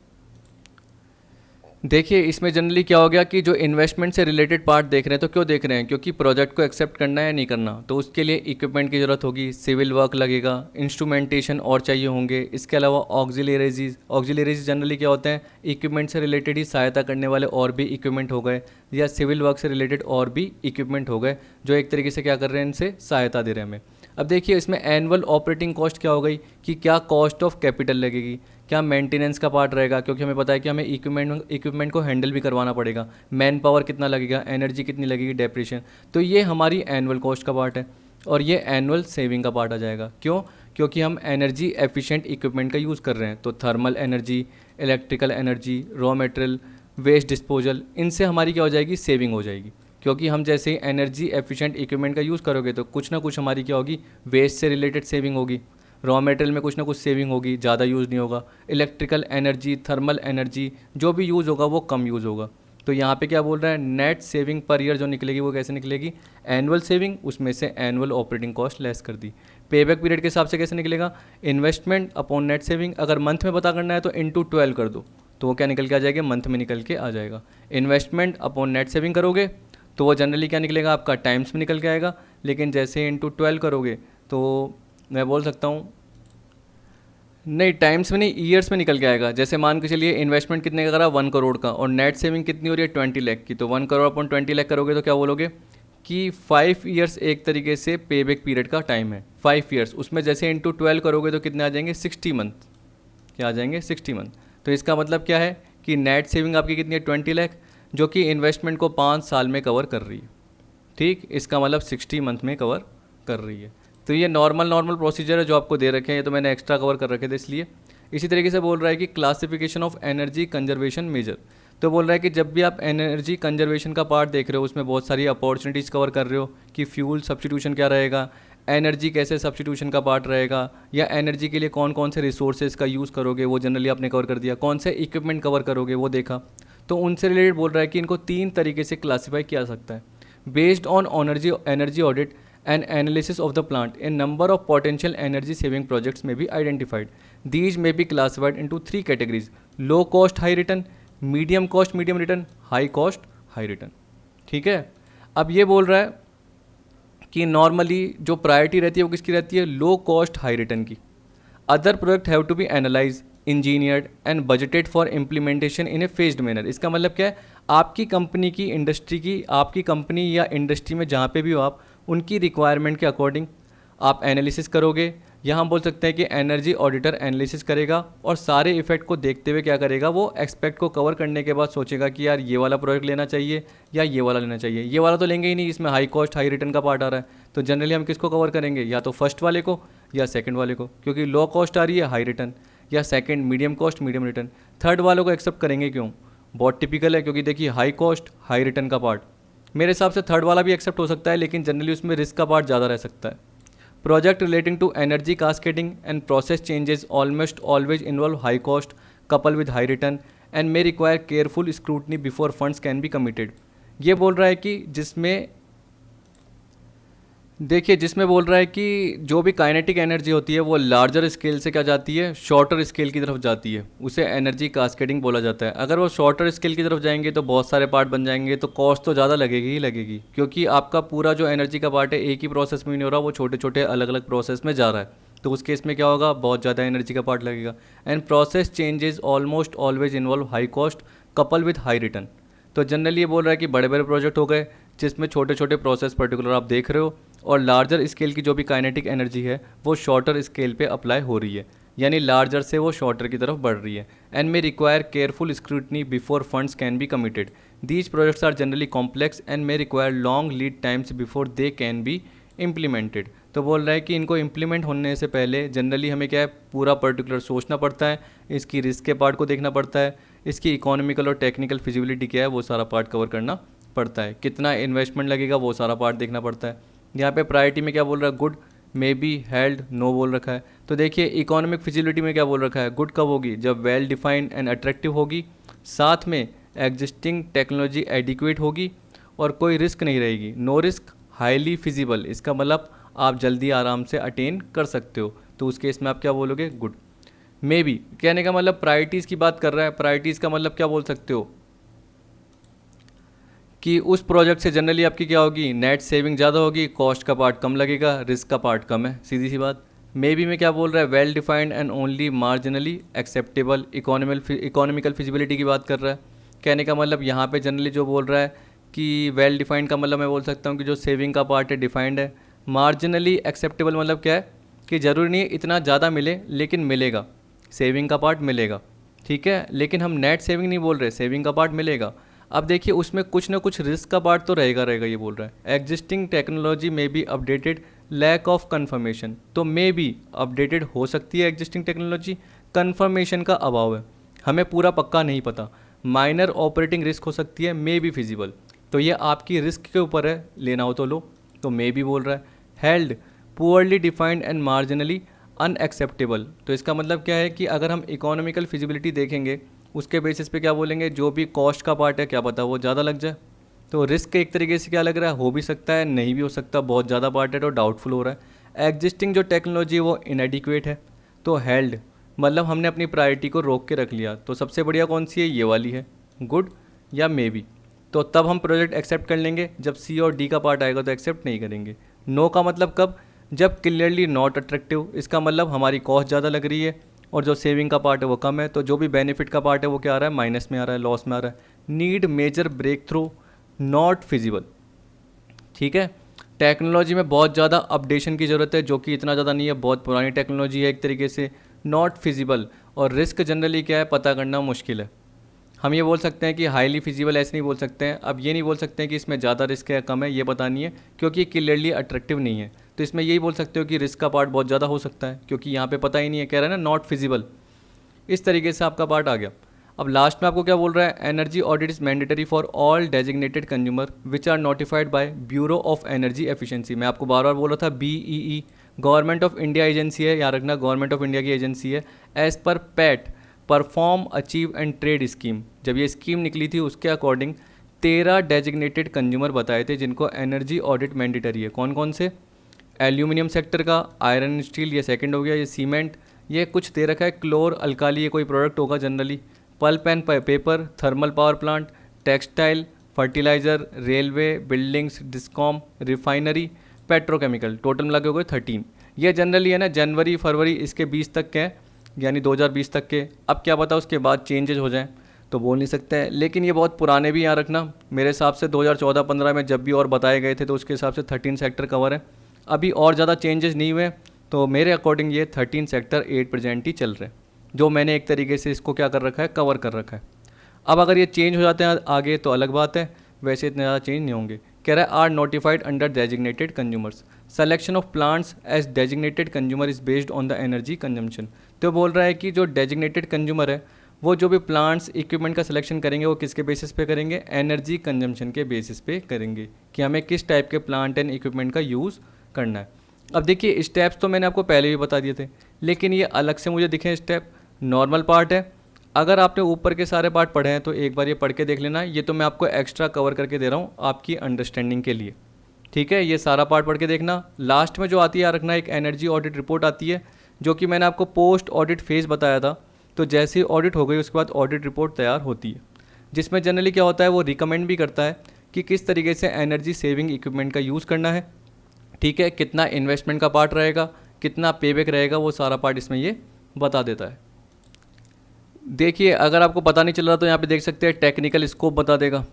देखिए इसमें जनरली क्या हो गया कि जो इन्वेस्टमेंट से रिलेटेड पार्ट देख रहे हैं, तो क्यों देख रहे हैं, क्योंकि प्रोजेक्ट को एक्सेप्ट करना है या नहीं करना, तो उसके लिए इक्विपमेंट की ज़रूरत होगी, सिविल वर्क लगेगा, इंस्ट्रूमेंटेशन और चाहिए होंगे, इसके अलावा ऑक्सिलरीज जनरली क्या होते हैं, इक्विपमेंट से रिलेटेड ही सहायता करने वाले और भी इक्विपमेंट हो गए, या सिविल वर्क से रिलेटेड और भी इक्विपमेंट हो गए जो एक तरीके से क्या कर रहे हैं, इनसे सहायता दे रहे हैं हमें। अब देखिए इसमें एनुअल ऑपरेटिंग कॉस्ट क्या हो गई कि क्या कॉस्ट ऑफ कैपिटल लगेगी, क्या मेंटेनेंस का पार्ट रहेगा, क्योंकि हमें पता है कि हमें इक्विपमेंट को हैंडल भी करवाना पड़ेगा, मैन पावर कितना लगेगा, एनर्जी कितनी लगेगी, डेप्रिसिएशन, तो ये हमारी एनुअल कॉस्ट का पार्ट है। और ये एनुअल सेविंग का पार्ट आ जाएगा, क्यों, क्योंकि हम एनर्जी एफिशिएंट इक्विपमेंट का यूज़ कर रहे हैं, तो thermal energy, electrical energy, raw material, waste disposal, इनसे हमारी क्या हो जाएगी, सेविंग हो जाएगी। क्योंकि हम जैसे ही एनर्जी एफिशिएंट इक्विपमेंट का यूज़ करोगे तो कुछ ना कुछ हमारी क्या होगी, वेस्ट से रिलेटेड सेविंग होगी, रॉ मटेरियल में कुछ ना कुछ सेविंग होगी, ज़्यादा यूज़ नहीं होगा, इलेक्ट्रिकल एनर्जी, थर्मल एनर्जी जो भी यूज़ होगा वो कम यूज़ होगा। तो यहाँ पे क्या बोल रहा है, नेट सेविंग पर ईयर जो निकलेगी वो कैसे निकलेगी, एनुअल सेविंग, उसमें से एनुअल ऑपरेटिंग कॉस्ट लेस कर दी। पेबैक पीरियड के हिसाब से कैसे निकलेगा, इन्वेस्टमेंट अपॉन नेट सेविंग, अगर मंथ में पता करना है तो इंटू 12 कर दो, तो वो क्या निकल के आ जाएगा, मंथ में निकल के आ जाएगा। इन्वेस्टमेंट अपॉन नेट सेविंग करोगे तो वो जनरली क्या निकलेगा, आपका टाइम्स में निकल के आएगा, लेकिन जैसे इंटू 12 करोगे तो मैं बोल सकता हूँ, नहीं टाइम्स में नहीं, ईयर्स में निकल के आएगा। जैसे मान के चलिए इन्वेस्टमेंट कितने का करा, 1 करोड़ का, और नेट सेविंग कितनी हो रही है, 20 लाख की, तो 1 करोड़ अपॉन 20 लाख करोगे तो क्या बोलोगे कि 5 ईयर्स एक तरीके से पेबैक पीरियड का टाइम है, 5 ईयर्स, उसमें जैसे इंटू 12 करोगे तो कितने आ जाएंगे, 60 मंथ, क्या आ जाएंगे, 60 मंथ। तो इसका मतलब क्या है कि नेट सेविंग आपकी कितनी है, 20 लाख, जो कि इन्वेस्टमेंट को 5 साल में कवर कर रही है, ठीक, इसका मतलब 60 मंथ में कवर कर रही है। तो ये नॉर्मल प्रोसीजर है जो आपको दे रखे हैं, ये तो मैंने एक्स्ट्रा कवर कर रखे थे इसलिए। इसी तरीके से बोल रहा है कि classification of energy conservation measure, तो बोल रहा है कि जब भी आप एनर्जी कंजर्वेशन का पार्ट देख रहे हो उसमें बहुत सारी अपॉर्चुनिटीज़ कवर कर रहे हो कि फ्यूल सब्स्टिट्यूशन क्या रहेगा, एनर्जी कैसे सब्स्टिट्यूशन का पार्ट रहेगा, या एनर्जी के लिए कौन कौन से रिसोर्सेज का यूज़ करोगे वो जनरली आपने कवर कर दिया, कौन से इक्विपमेंट कवर करोगे वो देखा। तो उनसे रिलेटेड बोल रहा है कि इनको 3 तरीके से क्लासीफाई किया सकता है, based on energy audit and analysis of the plant, a number of potential energy saving projects may be identified. These may be classified into 3 categories: low cost high return, medium cost medium return, high cost high return। ठीक है, अब ये बोल रहा है कि normally जो priority रहती है वो किसकी रहती है, लो कॉस्ट हाई रिटर्न की। Other project have to be analyse, engineered and budgeted for implementation in a phased manner. इसका मतलब क्या है, आपकी कंपनी की इंडस्ट्री की, आपकी कंपनी या इंडस्ट्री में जहाँ पे भी हो आप, उनकी रिक्वायरमेंट के अकॉर्डिंग आप एनालिसिस करोगे, या हम बोल सकते हैं कि एनर्जी ऑडिटर एनालिसिस करेगा और सारे इफेक्ट को देखते हुए क्या करेगा, वो एक्सपेक्ट को कवर करने के बाद सोचेगा कि यार ये वाला प्रोडक्ट लेना चाहिए या ये वाला लेना चाहिए। ये वाला तो लेंगे ही नहीं, इसमें हाई कॉस्ट हाई रिटर्न का पार्ट आ रहा है, तो जनरली हम किसको कवर करेंगे, या तो फर्स्ट वाले को या सेकंड वाले को, क्योंकि लो कॉस्ट आ रही है हाई रिटर्न, या second medium cost medium return. Third वालों को एक्सेप्ट करेंगे क्यों, बहुत टिपिकल है, क्योंकि देखिए हाई कॉस्ट हाई रिटर्न का पार्ट, मेरे हिसाब से थर्ड वाला भी एक्सेप्ट हो सकता है, लेकिन जनरली उसमें रिस्क का पार्ट ज़्यादा रह सकता है। Project relating to energy cascading and process changes almost always involve high cost coupled with high return and may require careful scrutiny before funds can be committed। ये बोल रहा है कि जिसमें, देखिए जिसमें बोल रहा है कि जो भी काइनेटिक एनर्जी होती है वो लार्जर स्केल से क्या जाती है, शॉर्टर स्केल की तरफ जाती है, उसे एनर्जी कास्केडिंग बोला जाता है। अगर वो शॉर्टर स्केल की तरफ जाएंगे तो बहुत सारे पार्ट बन जाएंगे, तो कॉस्ट तो ज़्यादा लगेगी ही लगेगी, क्योंकि आपका पूरा जो एनर्जी का पार्ट है एक ही प्रोसेस में नहीं हो रहा, वो छोटे छोटे अलग अलग प्रोसेस में जा रहा है, तो उस केस में क्या होगा, बहुत ज़्यादा एनर्जी का पार्ट लगेगा। And process changes almost always involve high cost couple with high return. तो जनरली ये बोल रहा है कि बड़े बड़े प्रोजेक्ट हो गए जिसमें छोटे छोटे प्रोसेस पर्टिकुलर आप देख रहे हो, और लार्जर स्केल की जो भी काइनेटिक एनर्जी है वो शॉर्टर स्केल पे अप्लाई हो रही है, यानी लार्जर से वो शॉर्टर की तरफ बढ़ रही है। And may require careful scrutiny before funds can be committed. These projects are generally complex and may require long lead times before they can be implemented. तो बोल रहा है कि इनको इम्प्लीमेंट होने से पहले जनरली हमें क्या है, पूरा पर्टिकुलर सोचना पड़ता है, इसकी रिस्क के पार्ट को देखना पड़ता है, इसकी इकोनॉमिकल और टेक्निकल फिजिबिलिटी क्या है वो सारा पार्ट कवर करना पड़ता है, कितना इन्वेस्टमेंट लगेगा वो सारा पार्ट देखना पड़ता है। यहाँ पे प्रायोरिटी में क्या बोल रहा है, good, may be, held, no बोल रखा है। तो देखिए इकोनॉमिक फिजिबिलिटी में क्या बोल रखा है, गुड कब होगी, जब वेल डिफाइंड एंड अट्रैक्टिव होगी, साथ में एग्जिस्टिंग टेक्नोलॉजी एडिक्वेट होगी और कोई रिस्क नहीं रहेगी। नो रिस्क, हाईली फिजिबल, इसका मतलब आप जल्दी आराम से अटेन कर सकते हो, तो उस केस में आप क्या बोलोगे, गुड। मे बी कहने का मतलब प्रायोरिटीज़ की बात कर रहा है, प्रायोरिटीज़ का मतलब क्या बोल सकते हो कि उस प्रोजेक्ट से जनरली आपकी क्या होगी, नेट सेविंग ज़्यादा होगी, कॉस्ट का पार्ट कम लगेगा, रिस्क का पार्ट कम है, सीधी सी बात। मे बी में क्या बोल रहा है, well defined and only marginally acceptable, economical feasibility की बात कर रहा है। कहने का मतलब यहाँ पे जनरली जो बोल रहा है कि वेल डिफाइंड का मतलब मैं बोल सकता हूँ कि जो सेविंग का पार्ट है डिफाइंड है। मार्जिनली एक्सेप्टेबल मतलब क्या है कि ज़रूरी नहीं इतना ज़्यादा मिले, लेकिन मिलेगा, सेविंग का पार्ट मिलेगा, ठीक है, लेकिन हम नेट सेविंग नहीं बोल रहे, सेविंग का पार्ट मिलेगा। अब देखिए उसमें कुछ ना कुछ रिस्क का पार्ट तो रहेगा ये बोल रहा है। Existing technology may be updated, lack of confirmation, तो मे बी अपडेटेड हो सकती है एग्जिस्टिंग टेक्नोलॉजी, कन्फर्मेशन का अभाव है, हमें पूरा पक्का नहीं पता। माइनर ऑपरेटिंग रिस्क हो सकती है, मे बी फिजिबल, तो ये आपकी रिस्क के ऊपर है, लेना हो तो लो, तो मे बी बोल रहा है। Held, poorly defined and marginally unacceptable, तो इसका मतलब क्या है कि अगर हम इकोनॉमिकल फिजिबिलिटी देखेंगे उसके बेसिस पे क्या बोलेंगे, जो भी कॉस्ट का पार्ट है क्या पता वो ज़्यादा लग जाए, तो रिस्क एक तरीके से क्या लग रहा है, हो भी सकता है नहीं भी हो सकता, बहुत ज़्यादा पार्ट है तो डाउटफुल हो रहा है। एग्जिस्टिंग जो टेक्नोलॉजी है वो इनएडिक्वेट है, तो हेल्ड मतलब हमने अपनी प्रायोरिटी को रोक के रख लिया, तो सबसे बढ़िया कौन सी है, ये वाली है, गुड या मे बी, तो तब हम प्रोजेक्ट एक्सेप्ट कर लेंगे, जब सी और डी का पार्ट आएगा तो एक्सेप्ट नहीं करेंगे। नो का मतलब कब, जब क्लियरली नॉट अट्रैक्टिव, इसका मतलब हमारी कॉस्ट ज़्यादा लग रही है और जो सेविंग का पार्ट है वो कम है, तो जो भी बेनिफिट का पार्ट है वो क्या आ रहा है, माइनस में आ रहा है, लॉस में आ रहा है। Need major breakthrough, not feasible, ठीक है, टेक्नोलॉजी में बहुत ज़्यादा अपडेशन की ज़रूरत है, जो कि इतना ज़्यादा नहीं है, बहुत पुरानी टेक्नोलॉजी है एक तरीके से। नॉट फिजिबल, और रिस्क जनरली क्या है, पता करना मुश्किल है। हम ये बोल सकते हैं कि हाईली फिजिबल, ऐसे नहीं बोल सकते हैं। अब ये नहीं बोल सकते हैं कि इसमें ज़्यादा रिस्क है या कम है, ये पता नहीं है, क्योंकि क्लियरली अट्रैक्टिव नहीं है। तो इसमें यही बोल सकते हो कि रिस्क का पार्ट बहुत ज़्यादा हो सकता है, क्योंकि यहाँ पे पता ही नहीं है, कह रहा है ना नॉट फिजिबल, इस तरीके से आपका पार्ट आ गया। अब लास्ट में आपको क्या बोल रहा है, energy audit is mandatory for all designated consumer which are notified by bureau of energy efficiency. मैं आपको बार बार बोल रहा था, BEE government of India agency है, याद रखना गवर्नमेंट ऑफ इंडिया की एजेंसी है। As per PAT perform achieve and trade scheme, जब ये स्कीम निकली थी उसके अकॉर्डिंग 13 डेजिग्नेटेड कंज्यूमर बताए थे जिनको एनर्जी ऑडिट मैंडेटरी है। कौन कौन से, एल्यूमिनियम सेक्टर का, आयरन स्टील ये सेकंड हो गया, ये सीमेंट, ये कुछ दे रखा है, क्लोर अल्काली ये कोई प्रोडक्ट होगा generally, pulp and paper, thermal power plant, textile, fertiliser, railway, buildings, discom, refinery, petrochemical, total मिला के हो गए 13। ये जनरली है ना जनवरी फरवरी इसके 20 तक के हैं, यानी 2020 तक के। अब क्या पता उसके बाद चेंजेज हो जाएं, तो बोल नहीं सकते हैं, लेकिन ये बहुत पुराने भी यहाँ रखना। मेरे हिसाब से 2014-15 में जब भी और बताए गए थे तो उसके हिसाब से 13 सेक्टर कवर है। अभी और ज़्यादा चेंजेस नहीं हुए, तो मेरे अकॉर्डिंग ये 13 सेक्टर 8 प्रेजेंट ही चल रहे हैं, जो मैंने एक तरीके से इसको क्या कर रखा है, कवर कर रखा है। अब अगर ये चेंज हो जाते हैं आगे तो अलग बात है, वैसे इतने ज़्यादा चेंज नहीं होंगे। कह रहा है are notified under designated consumers, selection of plants as designated consumer is based on the energy consumption. तो बोल रहा है कि जो डेजिग्नेटेड कंज्यूमर है वो जो भी प्लांट्स इक्विपमेंट का सिलेक्शन करेंगे वो किसके बेसिस पे करेंगे, एनर्जी कंजम्पशन के बेसिस पे करेंगे, कि हमें किस टाइप के प्लांट एंड इक्विपमेंट का यूज़ करना है। अब देखिए स्टेप्स तो मैंने आपको पहले भी बता दिए थे, लेकिन ये अलग से मुझे दिखे स्टेप। नॉर्मल पार्ट है, अगर आपने ऊपर के सारे पार्ट पढ़े हैं तो एक बार ये पढ़ के देख लेना, ये तो मैं आपको एक्स्ट्रा कवर करके दे रहा हूँ आपकी अंडरस्टैंडिंग के लिए, ठीक है। ये सारा पार्ट पढ़ के देखना। लास्ट में जो आती है याद रखना, एक एनर्जी ऑडिट रिपोर्ट आती है, जो कि मैंने आपको पोस्ट ऑडिट फेज़ बताया था। तो जैसे ही ऑडिट हो गई उसके बाद ऑडिट रिपोर्ट तैयार होती है, जिसमें जनरली क्या होता है, वो रिकमेंड भी करता है कि किस तरीके से एनर्जी सेविंग इक्विपमेंट का यूज़ करना है, ठीक है। कितना इन्वेस्टमेंट का पार्ट रहेगा, कितना पेबैक रहेगा, वो सारा पार्ट इसमें ये बता देता है। देखिए अगर आपको पता नहीं चल रहा तो यहाँ पे देख सकते हैं टेक्निकल स्कोप बता देगा।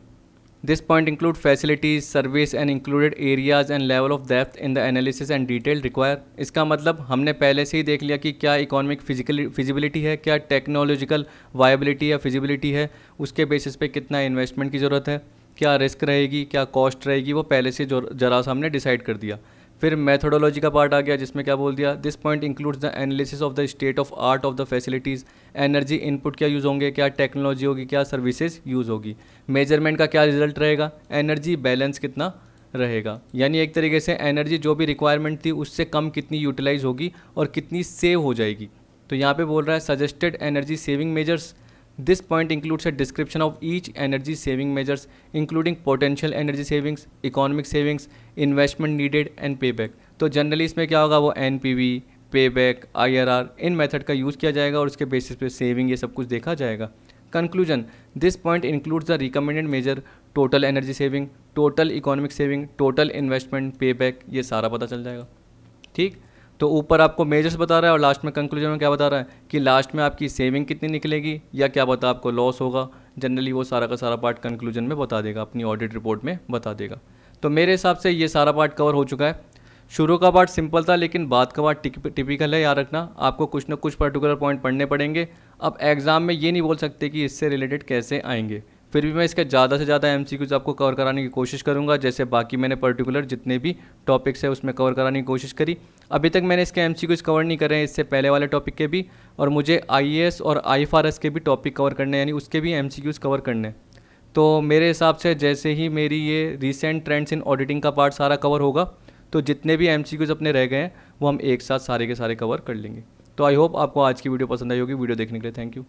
This point include facilities, service and included areas and level of depth in the analysis and detail require. इसका मतलब हमने पहले से ही देख लिया कि क्या इकोनॉमिक फिजिबिलिटी है, क्या टेक्नोलॉजिकल वायबिलिटी या फिजिबिलिटी है, उसके बेसिस पे कितना इन्वेस्टमेंट की ज़रूरत है, क्या रिस्क रहेगी, क्या कॉस्ट रहेगी, वो पहले से जरा सा हमने डिसाइड कर दिया। फिर मेथोडोलॉजी का पार्ट आ गया, जिसमें क्या बोल दिया, this point includes the analysis of the state of art of the facilities, energy input क्या यूज़ होंगे, क्या टेक्नोलॉजी होगी, क्या सर्विसेज यूज़ होगी, मेजरमेंट का क्या रिजल्ट रहेगा, एनर्जी बैलेंस कितना रहेगा, यानी एक तरीके से एनर्जी जो भी रिक्वायरमेंट थी उससे कम कितनी यूटिलाइज होगी और कितनी सेव हो जाएगी। तो यहाँ पे बोल रहा है suggested energy saving measures. This point includes a description of each energy saving measures, including potential energy savings, economic savings, investment needed and payback. तो जनरली इसमें क्या होगा, वो NPV, payback, IRR इन मेथड का यूज़ किया जाएगा और उसके बेसिस पे सेविंग ये सब कुछ देखा जाएगा। Conclusion, this point includes the recommended measure, total energy saving, total economic saving, total investment, payback, ये सारा पता चल जाएगा, ठीक। तो ऊपर आपको मेजर्स बता रहा है और लास्ट में कंक्लूजन में क्या बता रहा है कि लास्ट में आपकी सेविंग कितनी निकलेगी या क्या बता आपको लॉस होगा। जनरली वो सारा का सारा पार्ट कंक्लूजन में बता देगा, अपनी ऑडिट रिपोर्ट में बता देगा। तो मेरे हिसाब से ये सारा पार्ट कवर हो चुका है। शुरू का पार्ट सिंपल था, लेकिन बाद का पार्ट टिपिकल है, याद रखना आपको कुछ ना कुछ पर्टिकुलर पॉइंट पढ़ने पड़ेंगे। अब एग्ज़ाम में ये नहीं बोल सकते कि इससे रिलेटेड कैसे आएंगे, फिर भी मैं इसके ज़्यादा से ज़्यादा MCQs आपको कवर कराने की कोशिश करूंगा, जैसे बाकी मैंने पर्टिकुलर जितने भी टॉपिक्स है उसमें कवर कराने की कोशिश करी। अभी तक मैंने इसके MCQs कवर नहीं करे हैं, इससे पहले वाले टॉपिक के भी, और मुझे IAS और IFRS के भी टॉपिक कवर करने, यानी उसके भी MCQs कवर करने। तो मेरे हिसाब से जैसे ही मेरी ये रिसेंट ट्रेंड्स इन ऑडिटिंग का पार्ट सारा कवर होगा, तो जितने भी MCQs अपने रह गए हैं वो हम एक साथ सारे के सारे कवर कर लेंगे। तो आई होप आपको आज की वीडियो पसंद आई होगी। वीडियो देखने के लिए थैंक यू।